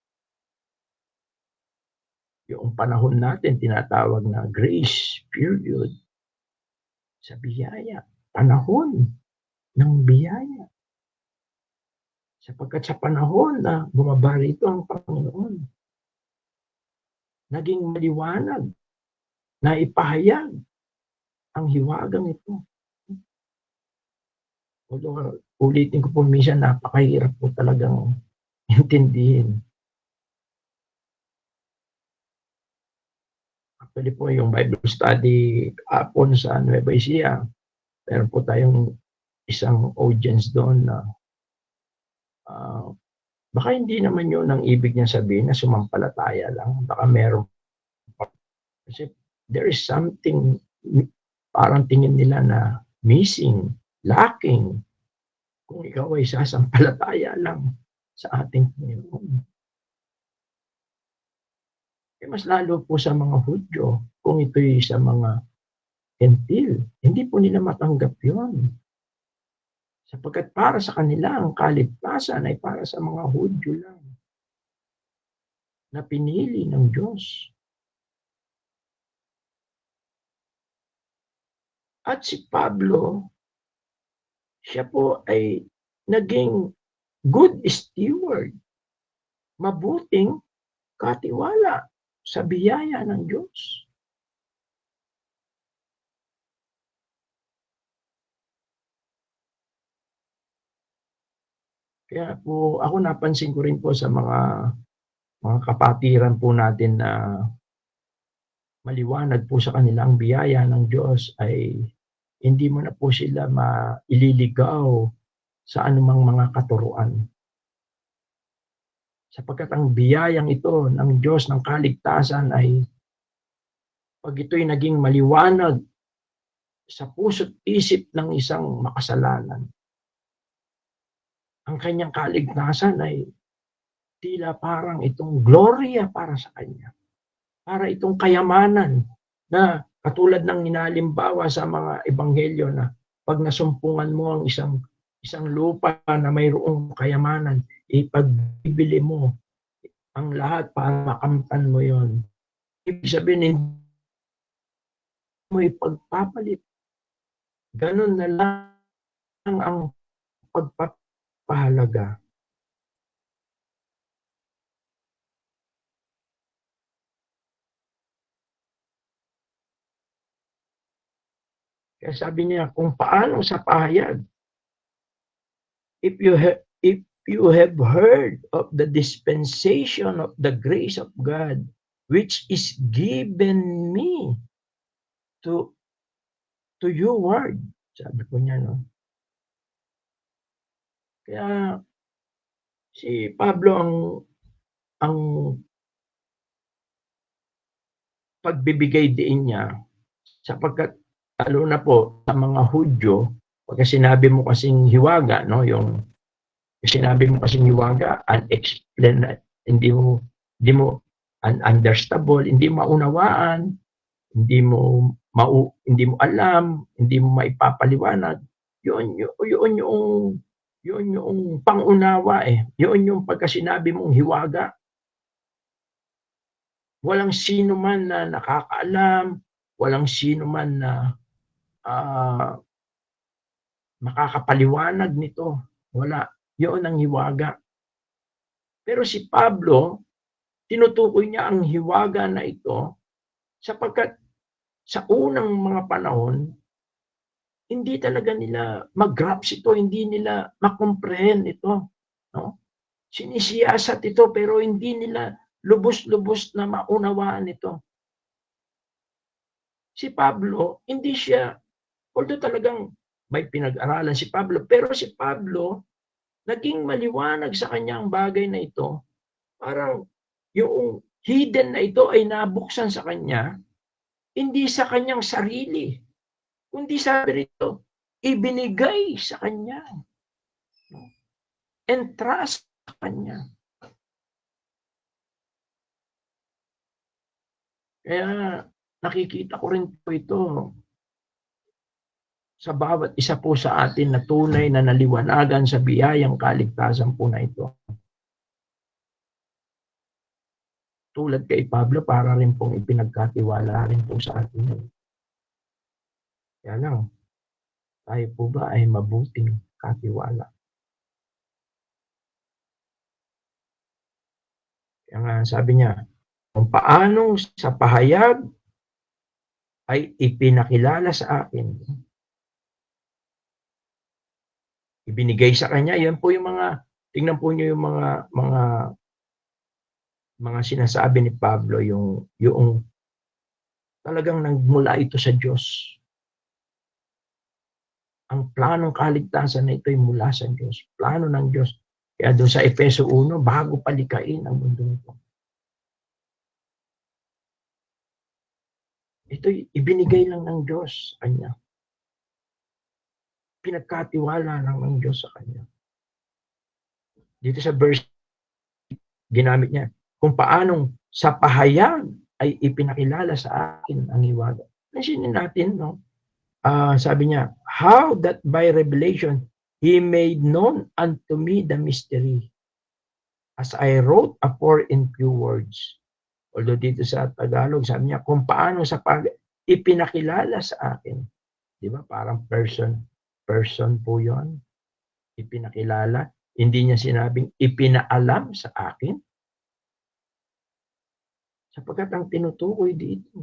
panahon natin tinatawag na grace period sa biyaya. Panahon ng biyaya. Sapagkat sa panahon na bumaba rito ang Panginoon, naging maliwanag na ipahayag ang hiwagang ito. Although, ulitin ko po minsan, napakahirap po talagang intindihin. Actually po, yung Bible study kapon sa Nueva Ecija, meron po tayong isang audience doon na baka hindi naman yun ang ibig niya sabihin na sumampalataya lang. Baka meron pa. Kasi there is something parang tingin nila na missing, lacking, kung ikaw ay sasampalataya lang sa ating Panginoon. Mas lalo po sa mga Hudyo, kung ito'y sa mga Hentil, hindi po nila matanggap yun. Sapagkat para sa kanila, ang kaligtasan ay para sa mga Hudyo lang na pinili ng Diyos. At si Pablo, siya po ay naging good steward, mabuting katiwala sa biyaya ng Diyos. Kaya po ako napansin ko rin po sa mga kapatiran po natin na maliwanag po sa kanila ang biyaya ng Diyos ay hindi mo na po sila maililigaw sa anumang mga katuruan. Sapagkat ang biyayang ito ng Diyos ng kaligtasan ay pag ito'y naging maliwanag sa puso't isip ng isang makasalanan, ang kanyang kaligtasan ay tila parang itong gloria para sa kanya. Para itong kayamanan na Katulad ng inalimbawa sa mga ebanghelyo na pag nasumpungan mo ang isang lupa na mayroong kayamanan, ipagbibili mo ang lahat para makamtan mo yon. Ibig sabihin, hindi mo ipagpapalit. Ganun na lang ang pagpapahalaga. Kaya sabi niya, kung paano sa pahayag, if you have heard of the dispensation of the grace of God, which is given me to your word. Sabi ko niya, no? Kaya si Pablo ang pagbibigay din niya, sapagkat lalo na po sa mga Hudyo, pagka sinabi mo kasing hiwaga, no, yung sinabi mo kasing hiwaga, unexplained, hindi mo ununderstandable, hindi maunawaan, hindi mo alam, hindi mo maipapaliwanag. Yun yung pangunawa eh. Yun yung pagka sinabi mong hiwaga. Walang sino man na nakakaalam, walang sino man na makakapaliwanag nito. Wala. Yun ang hiwaga. Pero si Pablo, tinutukoy niya ang hiwaga na ito sapagkat sa unang mga panahon, hindi talaga nila mag-grasp ito, hindi nila makomprehend ito. No? Sinisiyasat ito pero hindi nila lubos-lubos na maunawaan ito. Si Pablo, hindi siya, although talagang may pinag-aralan si Pablo, pero si Pablo, naging maliwanag sa kanya ang bagay na ito. Parang yung hidden na ito ay nabuksan sa kanya, hindi sa kanyang sarili, kundi sabi rito, ibinigay sa kanya. Entrust sa kanya. Kaya nakikita ko rin po ito sa bawat isa po sa atin na tunay na naliwanagan sa biyayang kaligtasan po na ito. Tulad kay Pablo, para rin pong ipinagkatiwala rin po sa atin. Kaya lang, tayo po ba ay mabuting katiwala? Kaya nga sabi niya, kung paano sa pahayag ay ipinakilala sa akin. Ibinigay sa kanya, yan po yung mga, tingnan po niyo yung mga sinasabi ni Pablo, yung talagang nagmula ito sa Diyos. Ang planong kaligtasan na ito ay mula sa Diyos. Plano ng Diyos. Kaya doon sa Efeso 1, bago palikain ang mundo nito. Ito ibinigay lang ng Diyos sa kanya. Pinagkatiwala lang ng Diyos sa kanya. Dito sa verse, ginamit niya, kung paanong sa pahayag ay ipinakilala sa akin ang hiwaga. Nansinin natin, no? Sabi niya, how that by revelation he made known unto me the mystery, as I wrote afore in few words. Although dito sa Tagalog, sabi niya, kung paano sa ipinakilala sa akin. Di ba? Parang person po yon. Ipinakilala. Hindi niya sinabing ipinaalam sa akin. Sapagkat ang tinutukoy dito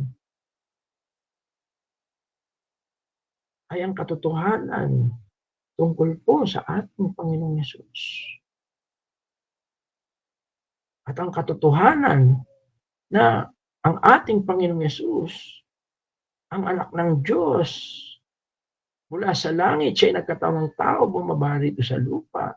ay ang katotohanan tungkol po sa ating Panginoong Yesus. At ang katotohanan na ang ating Panginoong Yesus, ang anak ng Diyos, mula sa langit, siya ay nagkatawang tao, bumaba rito sa lupa,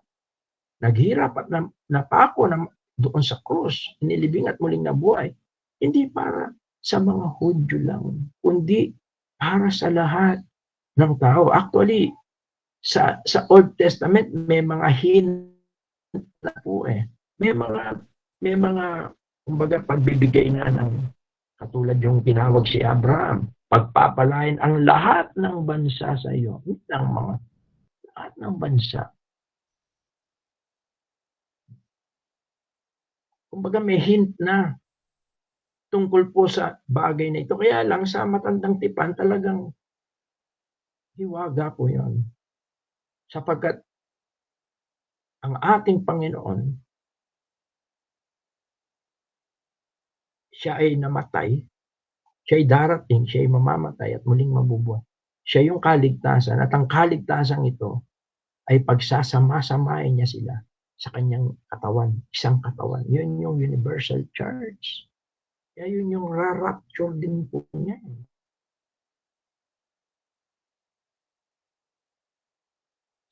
naghirap at napako doon sa krus, inilibing at muling nabuhay, hindi para sa mga Hudyo lang, kundi para sa lahat ng tao. Actually, sa Old Testament, may mga hint na po eh. May mga kumbaga pagbibigay na ng katulad yung tinawag si Abraham. pagpapalain ang lahat ng bansa sa iyo. Hindi lang mga lahat ng bansa. Kumbaga may hint na tungkol po sa bagay na ito. Kaya lang sa matandang tipan talagang hiwaga po yun. Sapagkat ang ating Panginoon, siya ay namatay, siya ay darating, siya ay mamamatay at muling mabubuhay. Siya yung kaligtasan at ang kaligtasan ito ay pagsasama-samahin niya sila sa kanyang katawan, isang katawan. Yun yung universal church. Kaya yun yung rapture din po niya.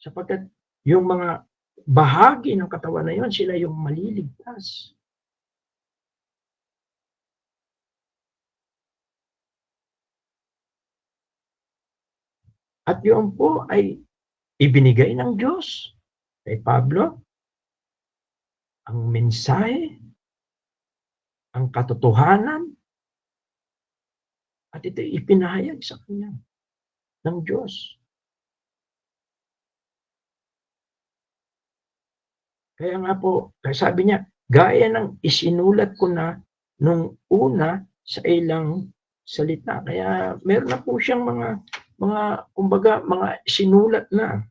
Sapagkat yung mga bahagi ng katawan na yun, sila yung maliligtas. At yun po ay ibinigay ng Diyos kay Pablo, ang mensahe, ang katotohanan, at ito ipinahayag sa kanya ng Diyos. Kaya nga po, sabi niya, gaya ng isinulat ko na nung una sa ilang salita. Kaya meron na po siyang kumbaga, mga sinulat na.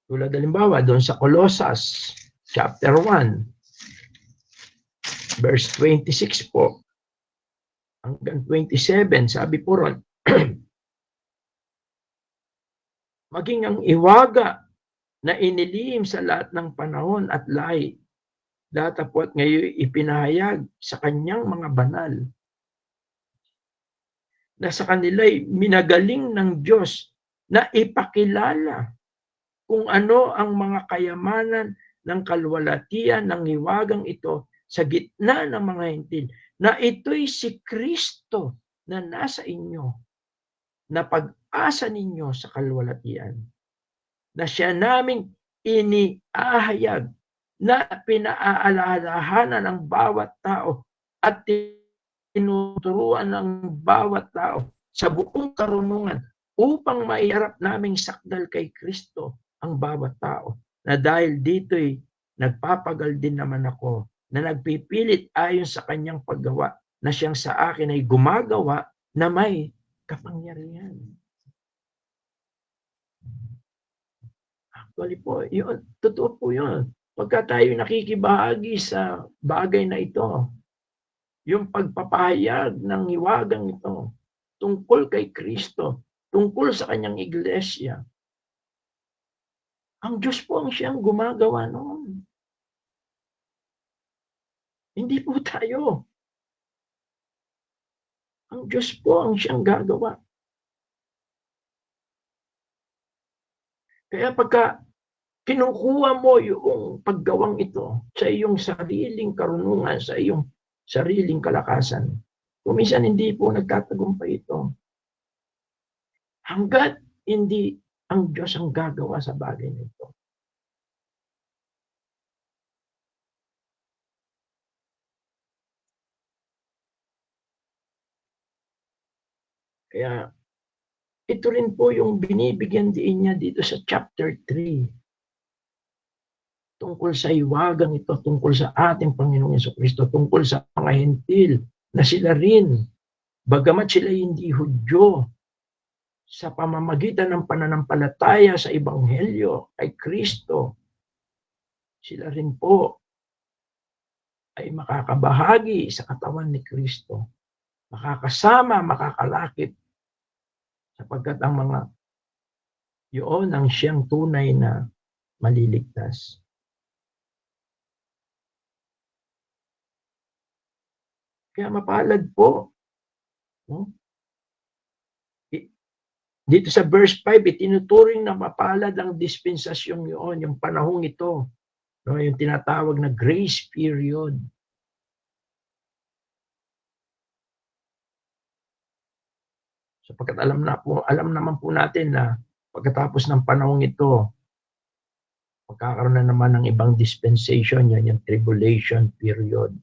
Tulad halimbawa, doon sa Colossus, chapter 1, verse 26 po, hanggang 27, sabi po ron, maging ang iwaga na inilihim sa lahat ng panahon at lahi, datapwat ngayon ipinahayag sa kanyang mga banal, na sa kanila'y minagaling ng Diyos na ipakilala kung ano ang mga kayamanan ng kalwalatian ng hiwagang ito sa gitna ng mga hintil, na ito'y si Kristo na nasa inyo, na pag-asa ninyo sa kalwalatian, na siya naming iniahayag, na pinaaalalahanan ng bawat tao at tinuturuan ng bawat tao sa buong karunungan upang maiharap naming sakdal kay Kristo ang bawat tao, na dahil dito'y nagpapagal din naman ako, na nagpipilit ayon sa kanyang paggawa, na siyang sa akin ay gumagawa na may kapangyarihan. Actually po, yun, totoo po yun. Pagka tayo nakikibahagi sa bagay na ito, yung pagpapahayag ng hiwagang ito tungkol kay Kristo, tungkol sa kanyang iglesia, ang Diyos po ang siyang gumagawa noon. Hindi po tayo. Ang Diyos po ang siyang gagawa. Kaya pagka kinukuha mo yung paggawang ito sa iyong sariling karunungan, sa iyong sariling kalakasan, kuminsan hindi po nagtatagumpay ito. Hanggat hindi ang Diyos ang gagawa sa bagay nito. Kaya ito rin po yung binibigyan din niya dito sa chapter 3. Tungkol sa hiwagang ito, tungkol sa ating Panginoong Jesucristo, tungkol sa mga hentil na sila rin, bagamat sila hindi Hudyo, sa pamamagitan ng pananampalataya sa Ebanghelyo kay Kristo, sila rin po ay makakabahagi sa katawan ni Kristo. Makakasama, makakalakip, sapagkat ang mga yun ang siyang tunay na maliligtas. Kaya mapalad po. No? Dito sa verse 5, itinuturing na mapalad ang dispensasyong yun, yung panahong ito. No? Yung tinatawag na grace period. Sapagkat alam naman po natin na pagkatapos ng panahong ito, magkakaroon na naman ng ibang dispensation, yan yung tribulation period.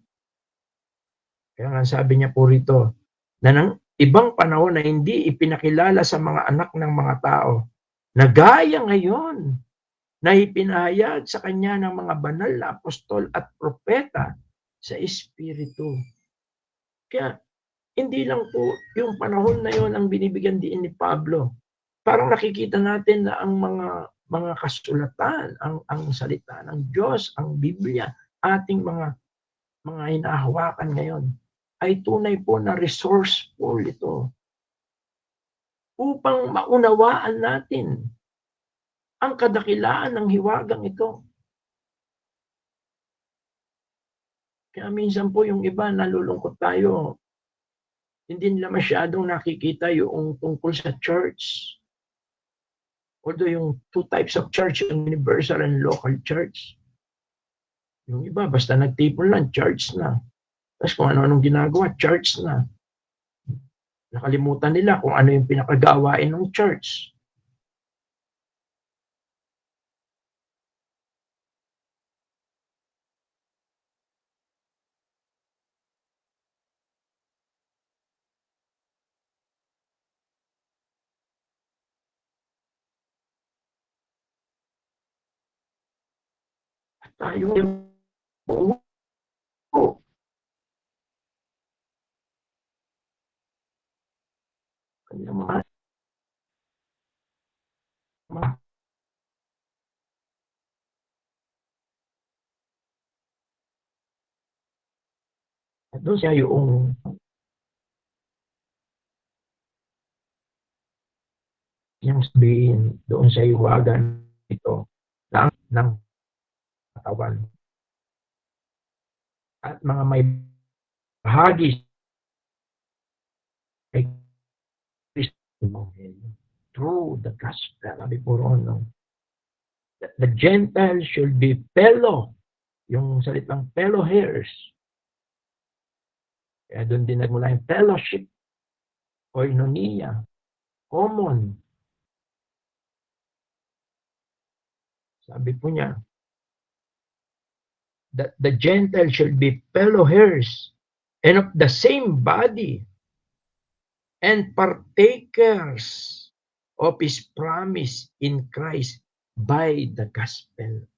Kaya nga sabi niya po rito, na ibang panahon na hindi ipinakilala sa mga anak ng mga tao, na gaya ngayon na ipinahayag sa kanya ng mga banal na apostol at propeta sa Espiritu. Kaya hindi lang po yung panahon na yon ang binibigyan diin ni Pablo. Parang nakikita natin na ang mga kasulatan, ang salita ng Diyos, ang Biblia, ating mga hinahawakan ngayon, ay tunay po na resourceful ito upang maunawaan natin ang kadakilaan ng hiwagang ito. Kaya minsan po yung iba, nalulungkot tayo. Hindi nila masyadong nakikita yung tungkol sa church. Although yung two types of church, yung universal and local church. Yung iba, basta nagtipon lang, church na. Tapos kung ano-anong ginagawa, church na. Nakalimutan nila kung ano yung pinakagawain ng church. Tayo yung kanya mga at doon siya yung sabihin doon sa iwagan ito ng katawan. At mga may bahagi ay Kristo through the gospel. Sabi po roon, no? The Gentiles should be fellow. Yung salitang fellow heirs. Kaya doon din nagmula yung fellowship, koinonia, common. Sabi po niya, that the Gentiles should be fellow heirs and of the same body and partakers of His promise in Christ by the gospel.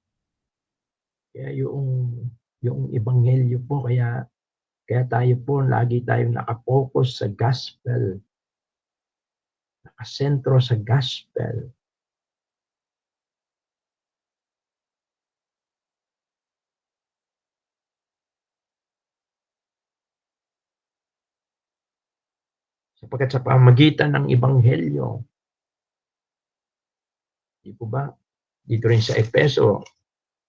Kaya yung ebanghelyo po, kaya tayo po, lagi tayong nakapokus sa gospel. Nakasentro sa gospel. Sapagkat sa pamagitan ng ebanghelyo, di po ba, dito rin sa Efeso,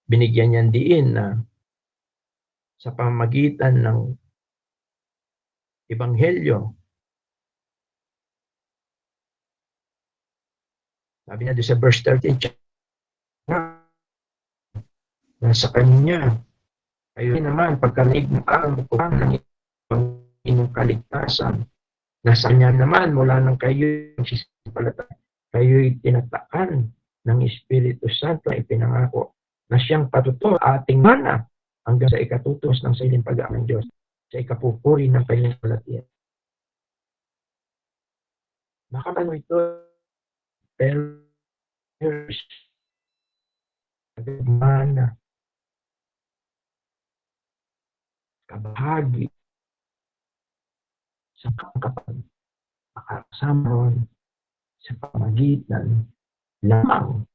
binigyan niyan diin na sa pamagitan ng ebanghelyo, sabi na doon sa verse 13, na sa kanya, kayo naman, pagkarinig mo ang ng inyong kaligtasan, nasa kanya naman, mula nang kayo sisipalataya, kayo'y tinataan ng Espiritu Santo na ipinangako na siyang patuto ating mana hanggang sa ikatutos ng sailing pag-aaral ng Diyos, sa ikapupuri ng kanyang kalatian. Baka ano ito, pero mana, kabahagi, sa kapag makakasama ron sa pamagitan lamang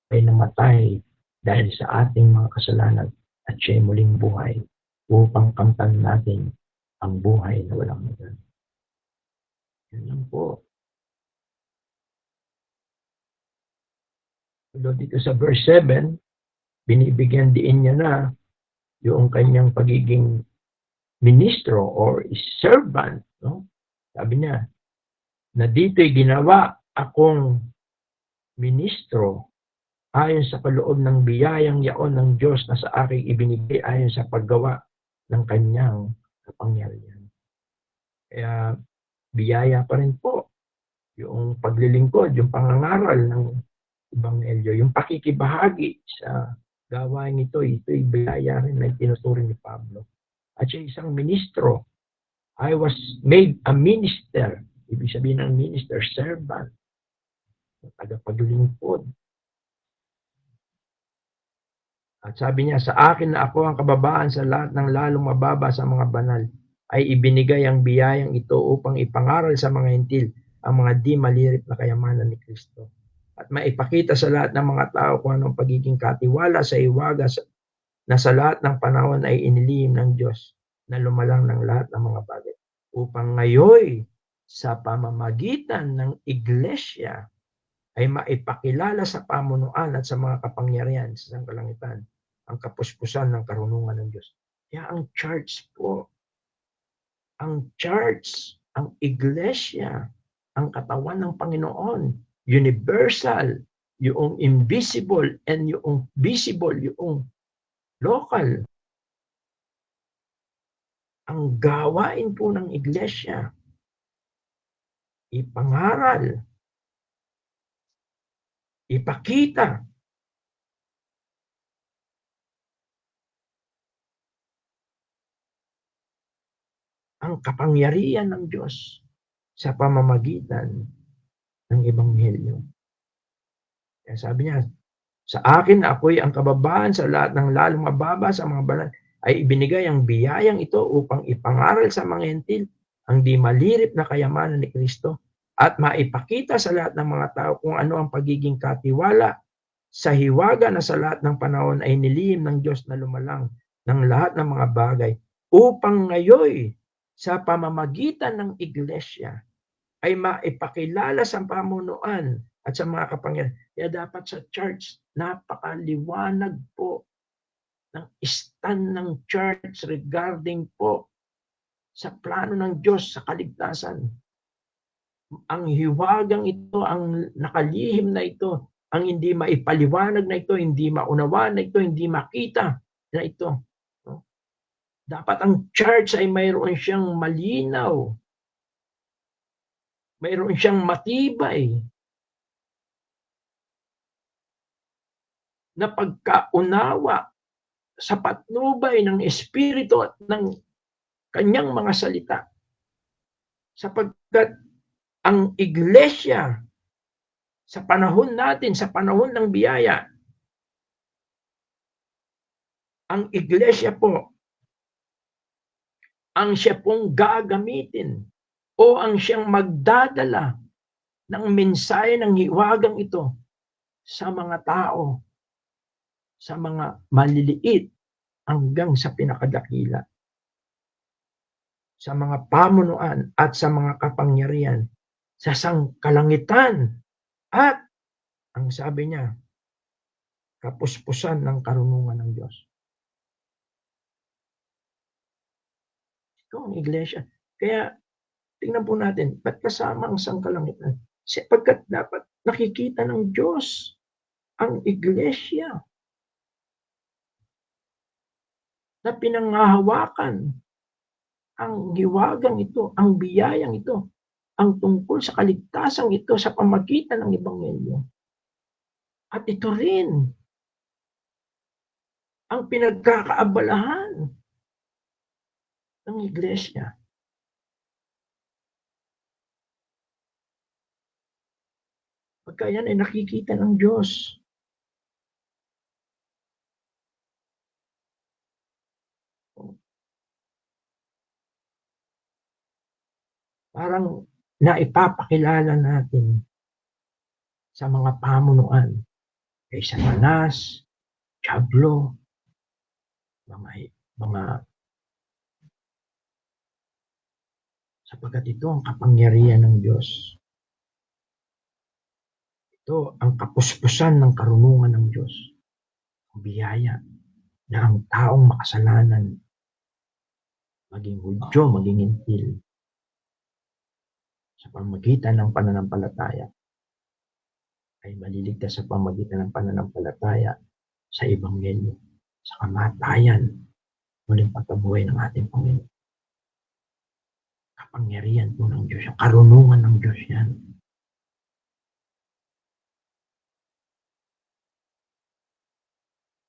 ay namatay dahil sa ating mga kasalanan at siya'y muling buhay upang kamtan natin ang buhay na walang hanggan. Yan lang po. Dito sa verse 7, binibigyan diin niya na yung kanyang pagiging ministro or servant. No? Sabi niya, na dito'y ginawa akong ministro ayon sa kaloob ng biyayang yaon ng Diyos na sa aking ibinigay ayon sa paggawa ng kanyang kapangyarihan. Kaya biyaya pa rin po yung paglilingkod, yung pangangaral ng Ebanghelyo. Yung pakikibahagi sa gawain ito'y biyaya rin na tinuturing ni Pablo. At siya isang ministro. I was made a minister. Ibig sabihin ng minister, servant. Tagapaglingkod. At sabi niya, sa akin na ako ang kababaan sa lahat ng lalong mababa sa mga banal, ay ibinigay ang biyayang ito upang ipangaral sa mga hintil ang mga di malirip na kayamanan ni Kristo. At maipakita sa lahat ng mga tao kung anong pagiging katiwala sa hiwaga na sa lahat ng panahon ay inilihim ng Diyos na lumalang ng lahat ng mga bagay. Upang ngayon, sa pamamagitan ng iglesia, ay maipakilala sa pamunuan at sa mga kapangyarihan sa sangkalangitan ang kapuspusan ng karunungan ng Diyos. Kaya ang church po, ang church, ang iglesia, ang katawan ng Panginoon, universal, yung invisible and yung visible, yung local. Ang gawain po ng iglesia, ipangaral, ipakita ang kapangyarihan ng Diyos sa pamamagitan ng Ebanghelyo. Kaya sabi niya, sa akin ako'y ang kababaan sa lahat ng lalong mababa sa mga banal, ay ibinigay ang biyayang ito upang ipangaral sa mga hentil ang di malirip na kayamanan ni Kristo at maipakita sa lahat ng mga tao kung ano ang pagiging katiwala sa hiwaga na sa lahat ng panahon ay nilihim ng Diyos na lumalang ng lahat ng mga bagay upang ngayon sa pamamagitan ng iglesia ay maipakilala sa pamunuan at sa mga kapangyarihan. Kaya dapat sa church, napakaliwanag po ng stand ng church regarding po sa plano ng Diyos sa kaligtasan. Ang hiwagang ito, ang nakalihim na ito, ang hindi maipaliwanag na ito, hindi maunawaan na ito, hindi makita na ito. Dapat ang church ay mayroon siyang malinaw, mayroon siyang matibay na pagkaunawa sa patnubay ng Espiritu at ng kanyang mga salita. Sapagkat ang iglesia sa panahon natin, sa panahon ng biyaya, ang iglesia po, ang siya pong gagamitin o ang siyang magdadala ng mensahe ng hiwagang ito sa mga tao, sa mga maliliit hanggang sa pinakadakila, sa mga pamunuan at sa mga kapangyarihan, sa sangkalangitan at, ang sabi niya, kapuspusan ng karunungan ng Diyos. Ito ang iglesia. Kaya, tingnan po natin, ba't kasama ang sangkalangitan? Sapagkat dapat nakikita ng Diyos ang iglesia na pinanghahawakan ang hiwagang ito, ang biyayang ito, ang tungkol sa kaligtasan ito sa pamagitan ng Ebanghelyo. At ito rin ang pinagkakaabalahan ng iglesia. Pagka yan ay nakikita ng Diyos. Parang naipapakilala natin sa mga pamunuan kay Satanas, Diablo, mga sapagkat ito ang kapangyarihan ng Diyos. Ito ang kapuspusan ng karunungan ng Diyos. Ang biyaya na ang taong makasalanan, maging Hudyo, maging Hintil, sa pamagitan ng pananampalataya, ay maliligtas sa pamagitan ng pananampalataya sa Ebanghelyo, sa kamatayan, muling pagkabuhay ng ating Panginoon. Kapangyarihan po ng Diyos, ang karunungan ng Diyos yan.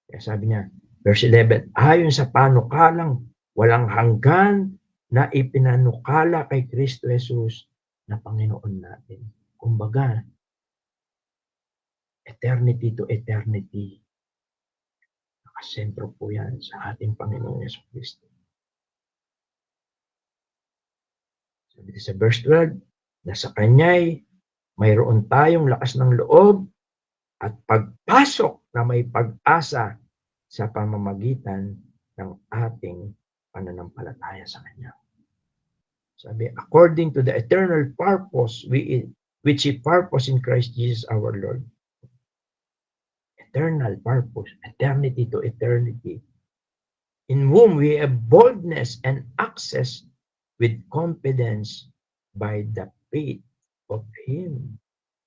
Kaya sabi niya, verse 11, ayon sa panukalang walang hanggan na ipinanukala kay Kristo Jesus na Panginoon natin. Kumbaga, eternity to eternity. Nakasentro po yan sa ating Panginoon Yesu Kristo. Sabi sa verse 12, na sa Kanya'y mayroon tayong lakas ng loob at pagpasok na may pag-asa sa pamamagitan ng ating pananampalataya sa Kanya. Sabi, according to the eternal purpose which He purposed in Christ Jesus our Lord. Eternal purpose, eternity to eternity, in whom we have boldness and access with confidence by the faith of Him.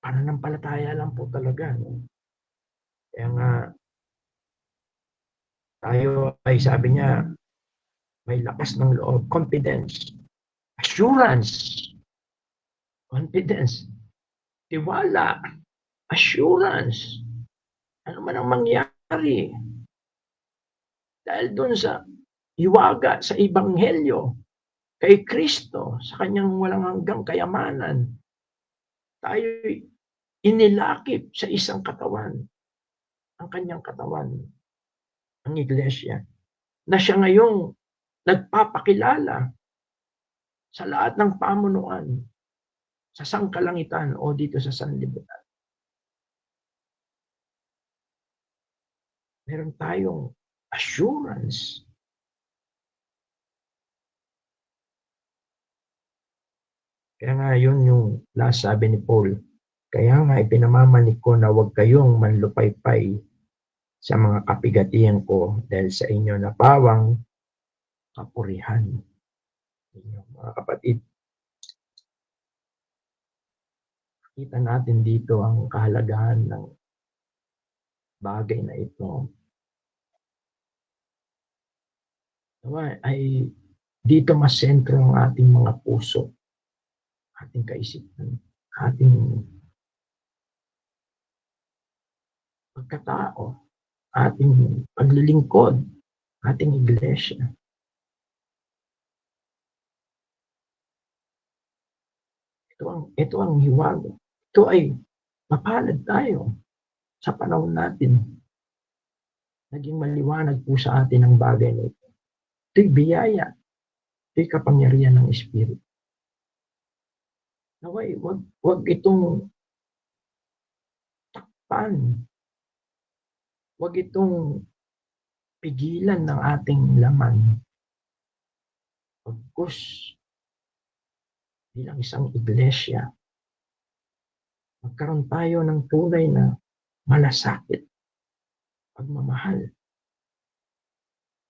Pananampalataya lang po talaga. No? Kaya nga, tayo ay sabi niya, may lakas ng loob, confidence, assurance, confidence, tiwala, assurance. Ano man ang mangyari. Dahil doon sa hiwaga, sa Ebanghelyo, kay Kristo, sa kanyang walang hanggang kayamanan, tayo inilakip sa isang katawan, ang kanyang katawan, ang iglesia, na siya ngayong nagpapakilala sa lahat ng pamunuan, sa sangkalangitan o dito sa sanlibutan. Meron tayong assurance. Kaya nga yun yung last sabi ni Paul, kaya nga ipinamamanik ko na huwag kayong manlupaypay sa mga kapigatian ko dahil sa inyo na pawang kapurihan. Mga kapatid, kita natin dito ang kahalagahan ng bagay na ito. Ay dito mas sentro ang ating mga puso, ating kaisipan, ating pagkatao, ating paglilingkod, ating iglesia. Ito ang hiwaga. Ito ay mapalad tayo sa panahon natin. Naging maliwanag po sa atin ang bagay na ito. Ito'y biyaya. Ito'y kapangyarihan ng Espiritu. Naway, wag itong takpan. Wag itong pigilan ng ating laman. Pagkus bilang isang iglesia, magkaroon tayo ng tunay na malasakit, pagmamahal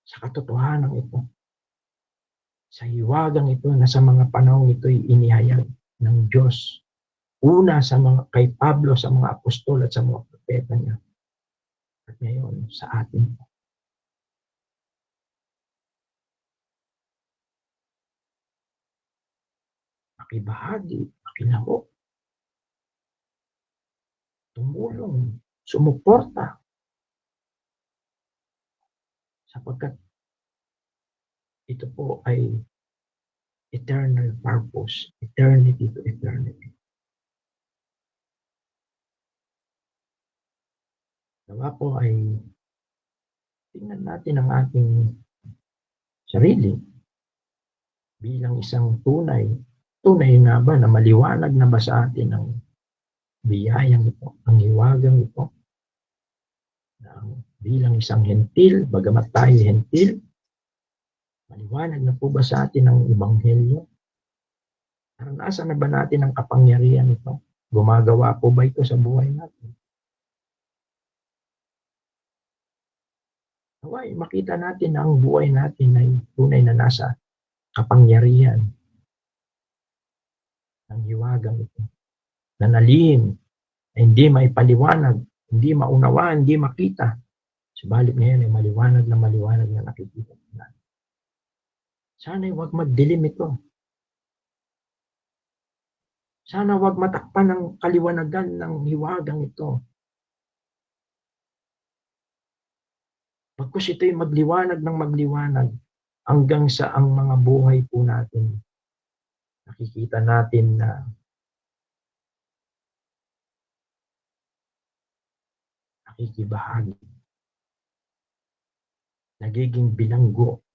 sa katotohanan ito, sa hiwagang ito na sa mga panahon ito'y inihayag ng Diyos. Una sa mga kay Pablo, sa mga apostol at sa mga propeta niya. At ngayon sa atin. Makibahagi, makilahok, tumulong, sumuporta. Sapagkat ito po ay eternal purpose, eternity to eternity. Nawa po ay tingnan natin ang ating sarili bilang isang tunay na ba na maliwanag na ba sa atin ang biyayang ito, ang hiwagang ito, bilang isang hentil, bagamat tayo hentil, maliwanag na po ba sa atin ang Ebanghelyo? Naranasan na ba natin ang kapangyarihan ito? Gumagawa po ba ito sa buhay natin? Naway, makita natin na ang buhay natin ay tunay na nasa kapangyarihan ng hiwagang ito. Na nalihim, na hindi maipaliwanag, hindi maunawaan, hindi makita. Subalit ngayon ay maliwanag na nakikita natin. Sana'y huwag magdilim ito. Sana huwag matakpan ng kaliwanagan ng hiwagang ito. Pagkus ito'y magliwanag ng magliwanag hanggang sa ang mga buhay po natin, nakikita natin na nakikibahagi, nagiging bilanggo,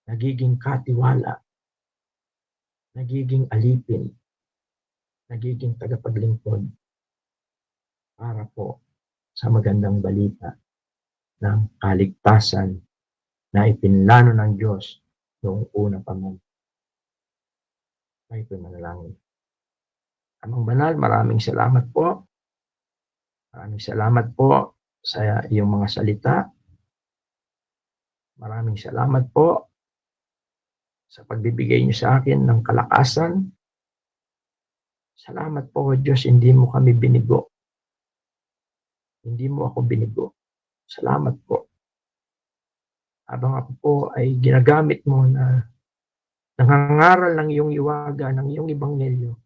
nagiging katiwala, nagiging alipin, nagiging tagapaglingkod para po sa magandang balita ng kaligtasan na ipinlano ng Diyos noong una pa man. Ay, ito manalangin. Amang banal, maraming salamat po. Maraming salamat po sa iyong mga salita. Maraming salamat po sa pagbibigay niyo sa akin ng kalakasan. Salamat po, Diyos, hindi mo kami binigo. Hindi mo ako binigo. Salamat po. Habang ako po ay ginagamit mo na nangangaral ng iyong iwaga, ng iyong ebanghelyo,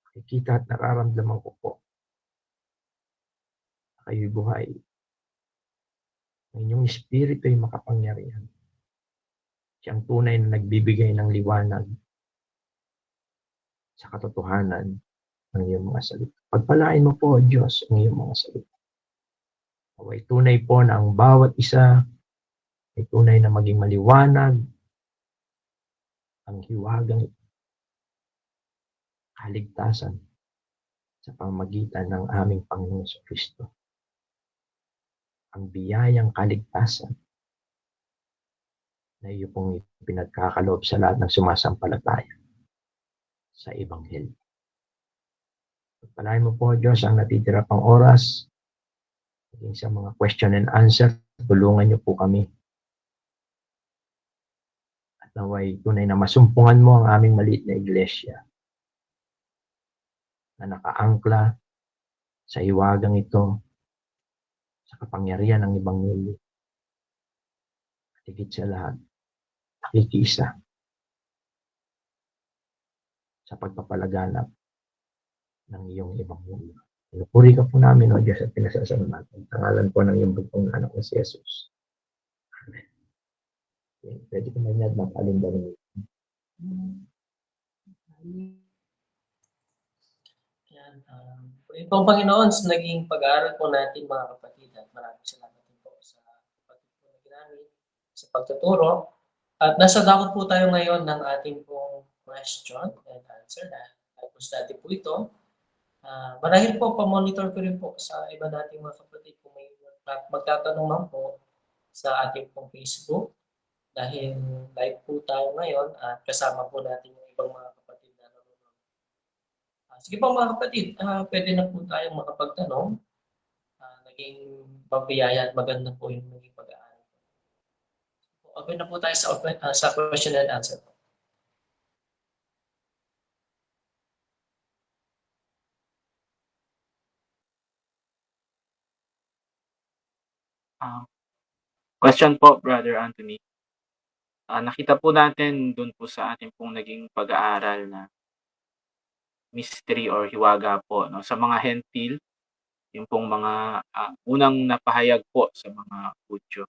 nakikita at nararamdaman ko po na kayo'y buhay. Ang inyong espiritu ay makapangyarihan. Siyang tunay na nagbibigay ng liwanag sa katotohanan ng iyong mga salita. Pagpalain mo po, Diyos, ang iyong mga salita. Naway tunay po na ang bawat isa ay tunay na maging maliwanag ang hiwagang kaligtasan sa pamamagitan ng aming Panginoon sa Kristo. Ang biyayang kaligtasan na iyo pong pinagkakaloob sa lahat ng sumasampalataya sa Ebanghelyo. Pagpalain mo po, Diyos, ang natitira pang oras, maging sa mga question and answer, tulungan niyo po kami. At naway tunay na masumpungan mo ang aming maliit na iglesia na nakaangkla sa hiwagang ito, sa kapangyarihan ng Ebanghelyo. At higit sa lahat, nakikiisa sa pagpapalaganap ng iyong Ebanghelyo. Pinupuri ka po namin, O Diyos, at pinasasama natin. Pangalan po ng iyong bugtong anak na si Jesus. Amen. Okay, pwede ko may nad mapalinda rin. Yan. Ito ang Panginoon sa naging pag-aaral po natin mga kapatid. At maraming salamat din po sa kapatid po na ginamit sa pagtuturo. At nasa dakot po tayo ngayon ng ating pong question and answer na tapos natin po ito. Marahil po, pa-monitor ko rin po sa iba nating mga kapatid kung may magtatanong man po sa ating pong Facebook dahil live po tayo ngayon at kasama po natin yung ibang mga kapatid na nanonood. Sige po mga kapatid, pwede na po tayong makapagtanong. Naging mabiyaya at maganda po yung naging pag-aaral. Open na po tayo sa question and answer po. Question po, Brother Anthony. Nakita po natin dun po sa ating pong naging pag-aaral na mystery or hiwaga po, no? Sa mga hentil, yung pong mga unang napahayag po sa mga Hudyo.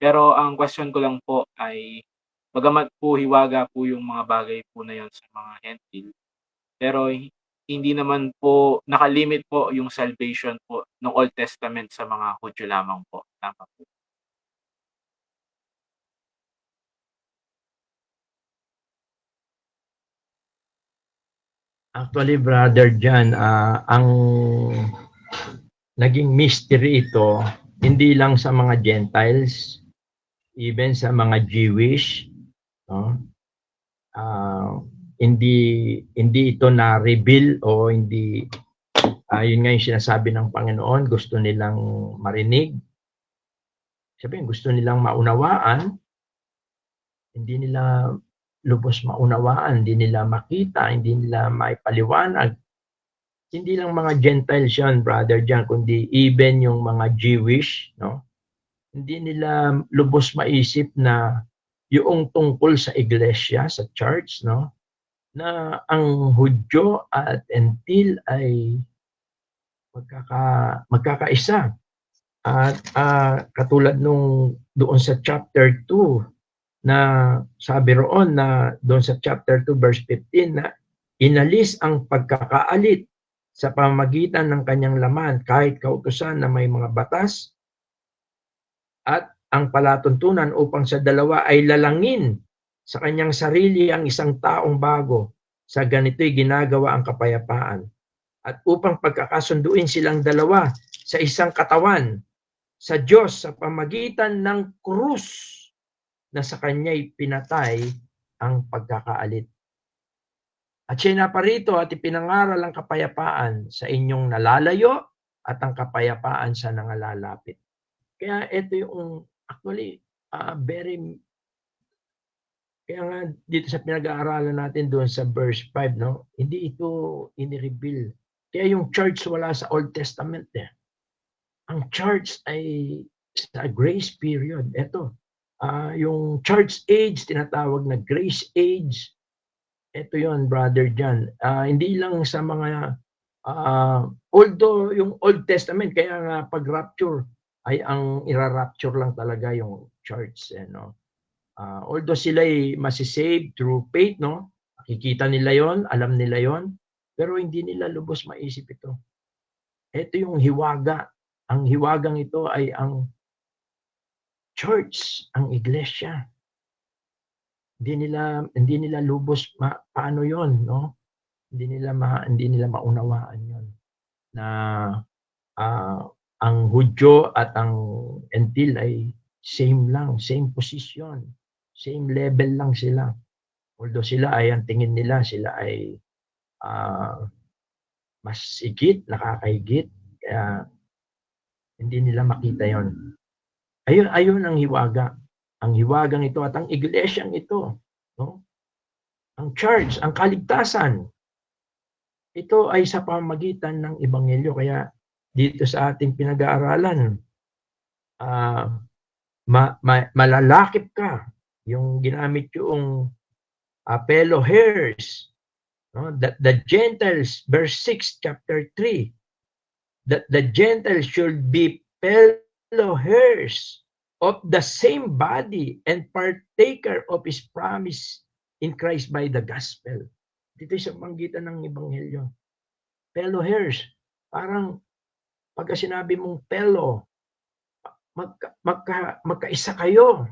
Pero ang question ko lang po ay, bagamat po hiwaga po yung mga bagay po na yon sa mga hentil, pero hindi naman po nakalimit po yung salvation po ng Old Testament sa mga Hudyo lamang po. Tama po. Actually, Brother John, ang naging mystery ito, hindi lang sa mga Gentiles, even sa mga Jewish, no? Hindi ito na-reveal o hindi, yun nga yung sinasabi ng Panginoon, gusto nilang marinig. Sabihin, gusto nilang maunawaan, hindi nila lubos maunawaan, hindi nila makita, hindi nila maipaliwanag. Hindi lang mga Gentiles yan, Brother John, kundi even yung mga Jewish, no? Hindi nila lubos maisip na yung tungkol sa iglesia, sa church, no? Na ang Hudyo at Entil ay magkakaisa. At katulad nung doon sa chapter 2 na sabi roon na doon sa chapter 2 verse 15 na inalis ang pagkakaalit sa pamamagitan ng kanyang laman kahit kautusan na may mga batas at ang palatuntunan upang sa dalawa ay lalangin sa kanyang sarili ang isang taong bago. Sa ganito'y ginagawa ang kapayapaan. At upang pagkakasunduin silang dalawa sa isang katawan sa Diyos sa pamagitan ng krus na sa kanya'y pinatay ang pagkakaalit. At siya naparito at ipinangaral ang kapayapaan sa inyong nalalayo at ang kapayapaan sa nangalalapit. Kaya ito yung actually kaya nga dito sa pinag-aaralan natin doon sa verse 5, no? Hindi ito ini-reveal. Kaya yung church wala sa Old Testament eh. Ang church ay sa grace period. Ito, yung church age, tinatawag na grace age. Ito yon, Brother John. Hindi lang sa mga, although yung Old Testament, kaya nga pag rapture, ay ang ira-rapture lang talaga yung church. No? Although sila'y masisave through faith, no? Nakikita nila yon, alam nila yon, pero hindi nila lubos maisip ito. Ito yung hiwaga. Ang hiwagang ito ay ang church, ang iglesia. Hindi nila lubos paano 'yon, no? Hindi nila maunawaan 'yon. Na ang Hudyo at ang Entil ay same lang, same position, same level lang sila. Although sila ay ang tingin nila sila ay mas higit, nakakahigit, kaya hindi nila makita yon. Ayun ang hiwaga. Ang hiwagang ito at ang iglesyang ito, no? Ang church, ang kaligtasan, ito ay sa pamamagitan ng ebanghelyo. Kaya dito sa ating pinag-aaralan, malalakip ka. Yung ginamit yung fellow heirs, no? That the Gentiles, verse 6, chapter 3, that the Gentiles should be fellow heirs of the same body and partaker of His promise in Christ by the gospel. Dito sa panggitan ng ebanghelyo. Fellow heirs. Parang pagka sinabi mong fellow, magkaisa kayo.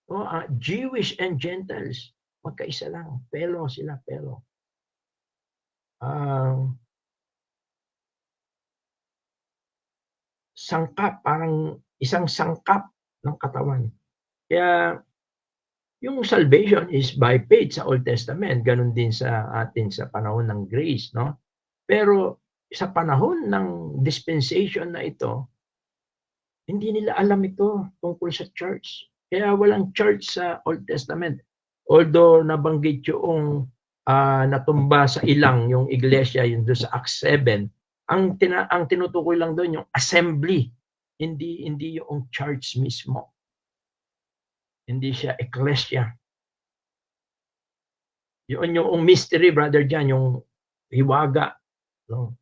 No? Jewish and Gentiles, magkaisa lang. Fellow sila, fellow. Sangkap, parang isang sangkap ng katawan. Kaya yung salvation is by faith sa Old Testament, ganun din sa atin sa panahon ng grace, no? Pero sa panahon ng dispensation na ito, hindi nila alam ito tungkol sa church. Kaya walang church sa Old Testament. Although nabanggit yung natumba sa ilang yung iglesia, yung doon sa Acts 7, ang tinutukoy lang doon yung assembly, hindi yung church mismo. Hindi siya ecclesia. Yun yung mystery, Brother John, yung hiwaga. No?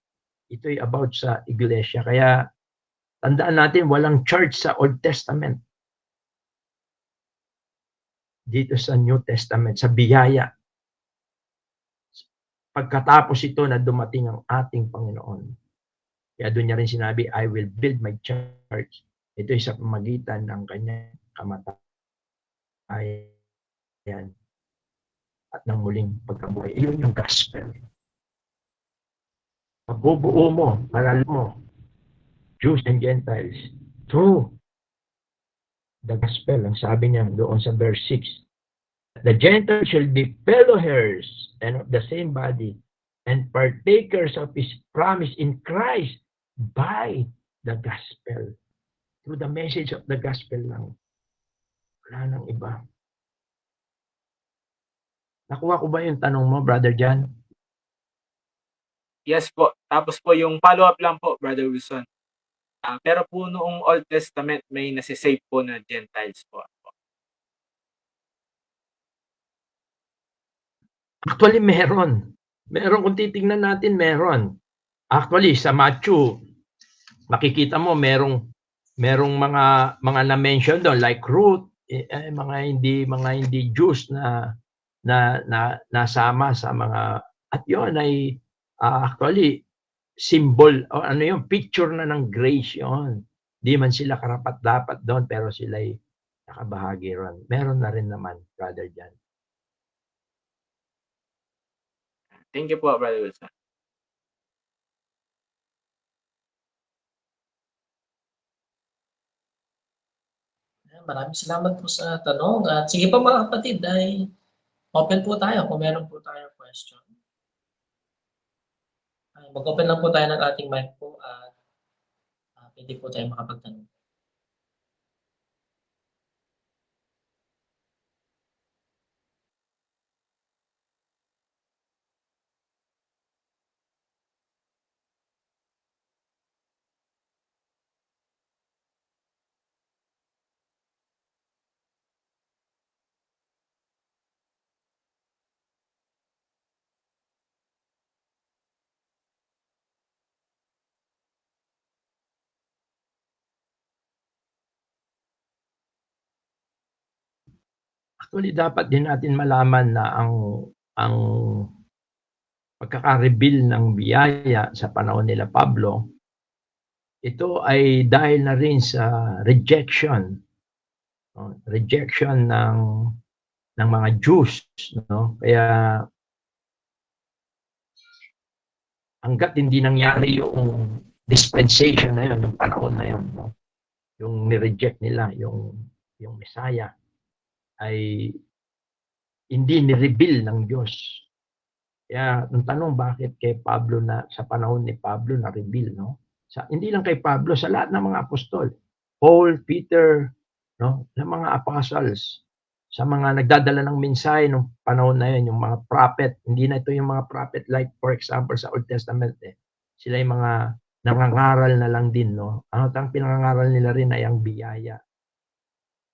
Ito ay about sa iglesia. Kaya tandaan natin, walang church sa Old Testament. Dito sa New Testament, sa biyaya. Pagkatapos ito na dumating ang ating Panginoon. Kaya doon niya rin sinabi, I will build my church. Ito ay sa pamagitan ng kanyang kamatayan at ng muling pagkabuhay. Iyon yung gospel. Mabubuo mo, maral mo, Jews and Gentiles, through the gospel. Ang sabi niya doon sa verse 6, the Gentiles shall be fellow heirs and of the same body and partakers of His promise in Christ by the gospel. Through the message of the gospel lang. Wala nang iba. Nakuha ko ba yung tanong mo, Brother John? Yes po. Tapos po yung follow-up lang po, Brother Wilson. Pero po noong Old Testament, may nasisave po na Gentiles po. Actually, meron. Meron, kung titingnan natin, meron. Actually, sa Matthew makikita mo merong mga na-mention doon like Ruth, mga hindi Jews na nasama sa mga, at yun ay actually symbol o ano yung picture na ng grace yun. Di man sila karapat-dapat doon pero sila'y nakabahagi ron. Meron na rin naman, Brother John. Thank you po, Brother Wilson. Maraming salamat po sa tanong. At sige pa mga kapatid, ay open po tayo kung meron po tayong question. Mag-open lang po tayo ng ating mic po at pwede po tayo makapagtanong. Actually, dapat din natin malaman na ang pagkaka-reveal ng biyaya sa panahon nila Pablo, ito ay dahil na rin sa rejection ng mga Jews, no? Kaya hangga't hindi nangyari yung dispensation na yun, yung panahon na yun, no? Yung ni-reject nila yung Messiah, ay hindi ni-reveal ng Diyos. Kaya ang tanong, bakit kay Pablo na sa panahon ni Pablo na reveal, no? Hindi lang kay Pablo, sa lahat ng mga apostol, Paul, Peter, no, ng mga apostles, sa mga nagdadala ng mensahe nung panahon na yun, yung mga prophet, hindi na ito yung mga prophet like for example sa Old Testament, sila yung mga nangangaral na lang din, no? Ano tang pinangangaral nila rin ay ang biyaya.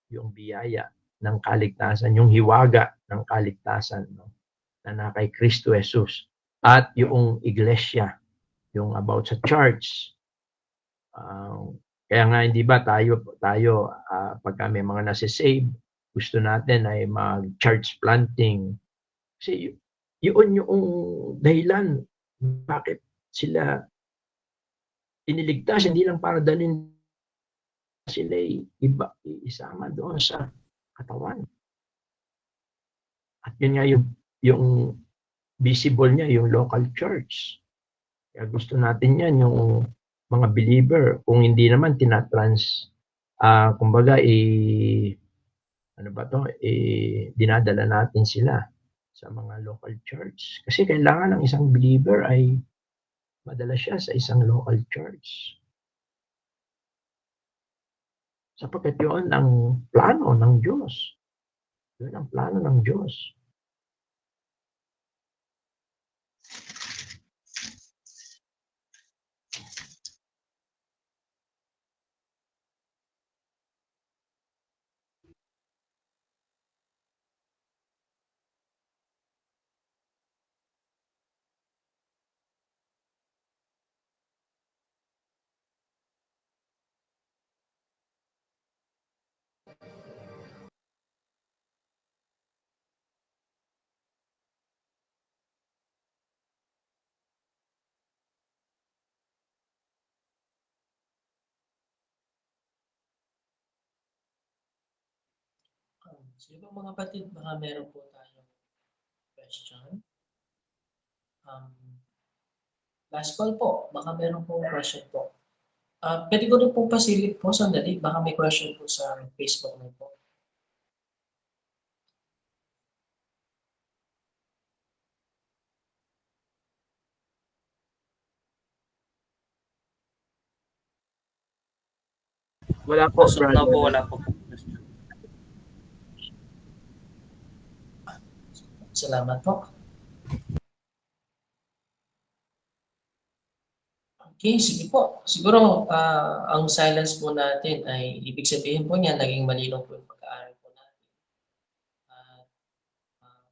Yung biyaya ng kaligtasan, yung hiwaga ng kaligtasan, no? Na kay Kristo Jesus. At yung iglesia, yung about sa church. Kaya nga hindi ba tayo pagka may mga nasi-save, gusto natin ay mag-church planting. Kasi yun yung dahilan bakit sila iniligtas, hindi lang para dalhin sila isama doon sa katawan. At yun nga yung visible niya, yung local church. Kaya gusto natin yan, yung mga believer, kung hindi naman kumbaga, dinadala natin sila sa mga local church. Kasi kailangan ng isang believer ay madala siya sa isang local church. Sapagkat yun ang plano ng Diyos. Yun ang plano ng Diyos. Sige po mga kapatid, baka meron po tayong question. Last call po, baka meron po question po. Pwede ko rin po pasilip po sandali, baka may question po sa Facebook na po. Wala po, Pasok brother. na po, wala po. Salamat po. Okay, sige po. Siguro ang silence po natin ay ibig sabihin po niya naging malinaw po yung pag-aaral po natin.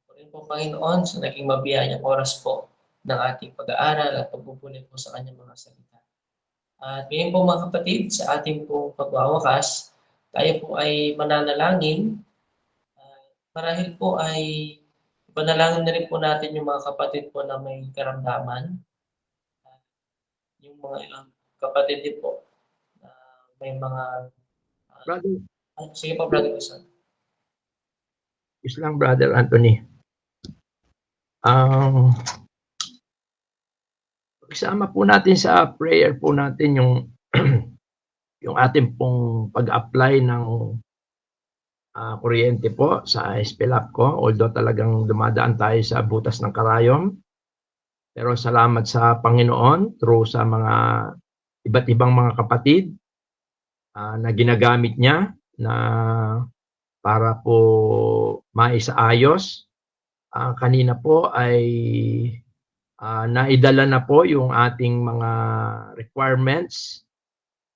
Po rin po Panginoon sa naging mabiyayang oras po ng ating pag-aaral at pagpupunin po sa kanyang mga salita. At ngayon po mga kapatid, sa ating pong pagwawakas, tayo po ay mananalangin. Marahil po ay ipanalangin na rin po natin yung mga kapatid po na may karamdaman. Yung mga ilang kapatid din po na may mga... Brother, sige po, Brother Wilson. is lang, Brother Anthony. Ang isama po natin sa prayer po natin yung yung ating pong pag-apply ng kuryente po sa Espelapco, although talagang dumadaan tayo sa butas ng karayom. Pero salamat sa Panginoon through sa mga iba't ibang mga kapatid na ginagamit niya na para po maisaayos. Kanina po ay naidala na po yung ating mga requirements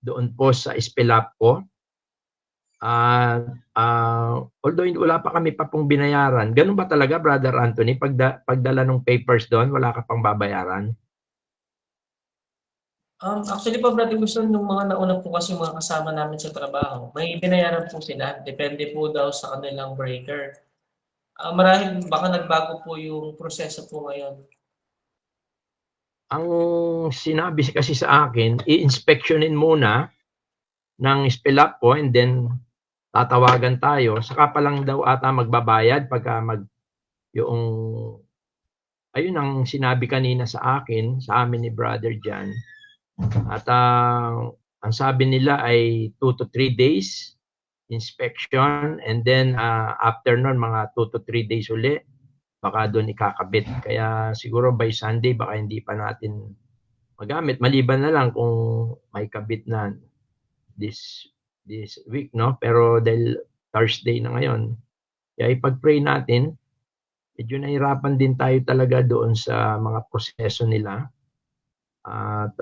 doon po sa Espelapco. Although wala pa kami pa pong binayaran, ganun ba talaga, Brother Anthony? Pagdala ng papers doon, wala ka pang babayaran? Actually po, Brother Wilson, nung mga nauna po kasi mga kasama namin sa trabaho, may binayaran po sila. Depende po daw sa kanilang breaker. Marahil baka nagbago po yung proseso po ngayon. Ang sinabi kasi sa akin, i-inspectionin muna ng Espelapco and then tatawagan tayo. Saka pa lang daw ata magbabayad pagka yung ayun ang sinabi kanina sa akin, sa amin ni Brother John. At ang sabi nila ay 2 to 3 days inspection and then after nun mga 2 to 3 days uli baka doon ikakabit. Kaya siguro by Sunday baka hindi pa natin magamit. Maliban na lang kung may kabit na this week, no? Pero dahil Thursday na ngayon, kaya ipag-pray natin. Medyo nahirapan din tayo talaga doon sa mga proseso nila. At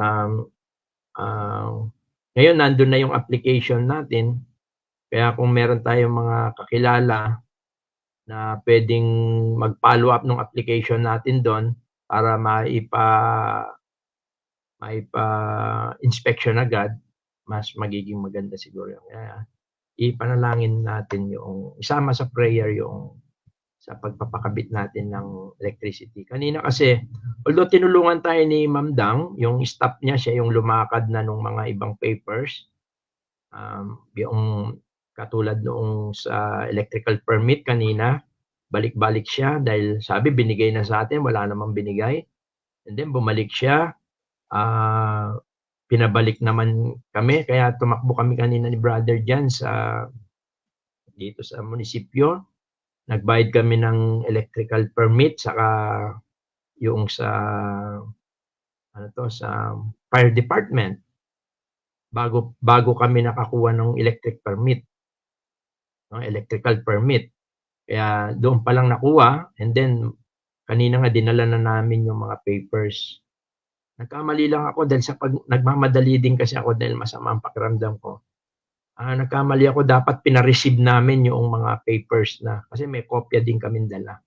ngayon nandun na yung application natin. Kaya kung meron tayong mga kakilala na pwedeng mag-follow up ng application natin doon para maipa-inspection agad, mas magiging maganda siguro yun. Kaya ipanalangin natin yung isama sa prayer yung sa pagpapakabit natin ng electricity. Kanina kasi, although tinulungan tayo ni Ma'am Dang, yung staff niya, siya yung lumakad na nung mga ibang papers, yung katulad noong sa electrical permit kanina, balik-balik siya dahil sabi binigay na sa atin, wala namang binigay. And then bumalik siya, pinabalik naman kami, kaya tumakbo kami kanina ni Brother Jan dito sa munisipyo. Nagbayad kami ng electrical permit saka yung sa sa fire department bago kami nakakuha ng electrical permit. Kaya doon pa lang nakuha and then kanina nga dinala na namin yung mga papers. Nagkamali lang ako dahil sa nagmamadali din kasi ako dahil masama ang pakiramdam ko. Nagkamali ako, dapat pina-receive namin yung mga papers na kasi may kopya din kaming dala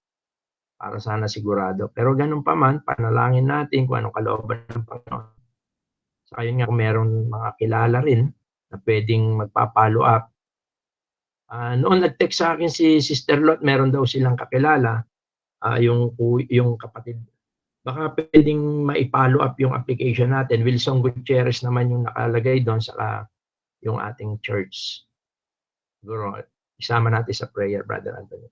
para sana sigurado. Pero ganun pa man, panalangin natin kung anong kalooban ng Panginoon. Saka yun nga, kung meron mga kilala rin na pwedeng magpa-follow up. Noon nag-text sa akin si Sister Lot, meron daw silang kakilala, yung kapatid. Baka pwedeng ma-follow up yung application natin. Wilson Gutierrez naman yung nakalagay doon saka yung ating church. Siguro, isama natin sa prayer, Brother Anthony.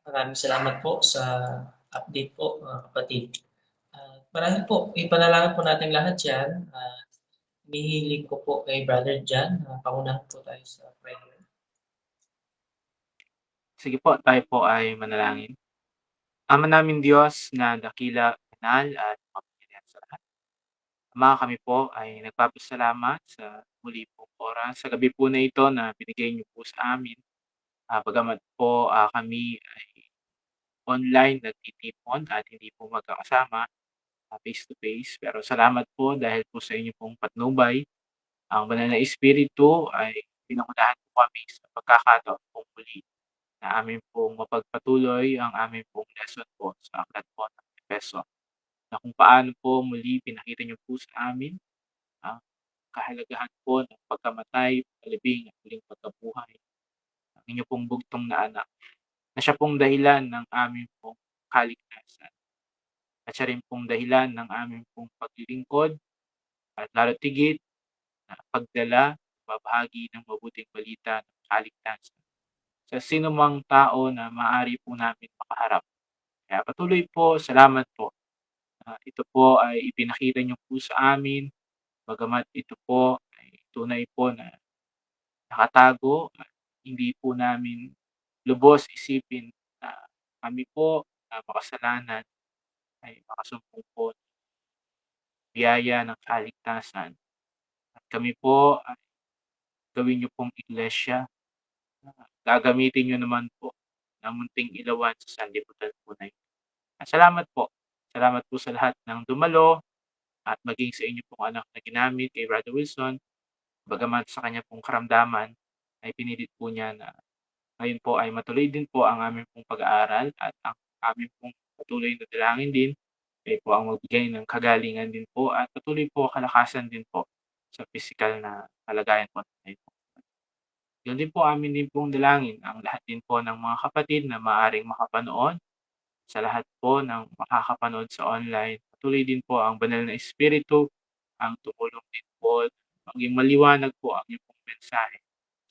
Maraming salamat po sa update po, mga kapatid. Marahil po, ipanalangin po natin lahat yan. Hihiling ko po kay Brother John. Pangunahan po tayo sa prayer. Sige po, tayo po ay manalangin. Ama namin Diyos na dakila, banal at mapagpilian sa lahat. Ama, kami po ay nagpapasalamat sa muli pong oras. Sa gabi po na ito na binigay niyo po sa amin. Bagamat po kami ay online nagtitipon at hindi po magkakasama face to face. Pero salamat po dahil po sa inyo pong patnubay. Ang banal na Espiritu ay pinangunahan po kami sa pagkakataon pong muli na amin pong mapagpatuloy ang amin pong lesson po sa aklat po ng Efeso. na kung paano po muli pinakita niyo po sa amin ang kahalagahan po ng pagkamatay, pagkalibing at muling pagkabuhay ng inyo pong bugtong na anak na siya pong dahilan ng aming pong kaligtasan at siya rin pong dahilan ng aming pong paglilingkod at lalo tigit na pagdala, babahagi ng mabuting balita ng kaligtasan sa sinumang tao na maaari po namin makaharap. Kaya patuloy po, salamat po. Ito po ay ipinakita niyo po sa amin, bagamat ito po ay tunay po na nakatago at hindi po namin lubos isipin na kami po na makasalanan ay makasumpong po ng biyaya ng kaligtasan. At kami po ay gawin niyo pong iglesia na gagamitin niyo naman po ng munting ilawan sa sanlibutan po na ito. At salamat po. Salamat po sa lahat ng dumalo at maging sa inyo pong anak na ginamit kay Brother Wilson. Bagamat sa kanya pong karamdaman ay pinilit po niya na ngayon po ay matuloy din po ang aming pong pag-aaral at ang aming pong patuloy na dalangin din ay po ang magbigay ng kagalingan din po at patuloy po kalakasan din po sa physical na kalagayan po na ito. Yun din po amin din pong dalangin ang lahat din po ng mga kapatid na maaaring makapanood sa lahat po ng makakapanood sa online. Patuloy din po ang banal na espiritu ang tumulong din po maging maliwanag po ang iyong pong mensahe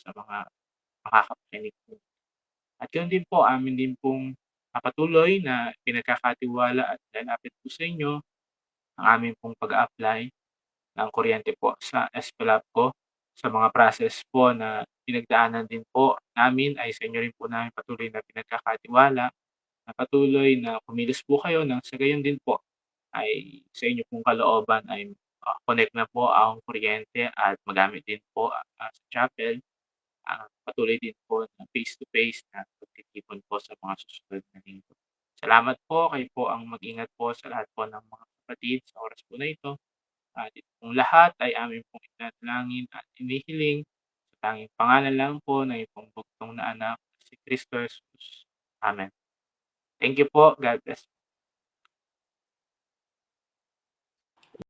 sa mga makakapakinig po. At yun din po, amin din pong patuloy na pinagkakatiwala at lalapit po sa inyo ang amin pong pag-apply ng kuryente po sa Espelapco. Sa mga process po na pinagdaanan din po namin ay sa inyo rin po namin patuloy na pinagkakatiwala na patuloy na kumilos po kayo nang sa gayon din po ay sa inyo pong kalooban ay connect na po ang kuryente at magamit din po sa chapel. Patuloy din po na face-to-face na pagtitipon po sa mga susunod na linggo. Salamat po, kayo po ang mag-ingat po sa lahat po ng mga kapatid sa oras po na ito. At ito pong lahat ay amin pong itinalangin at inihiling sa tanging pangalan lang po ng ipong bugtong na anak, si Kristo Jesus. Amen. Thank you po. God bless.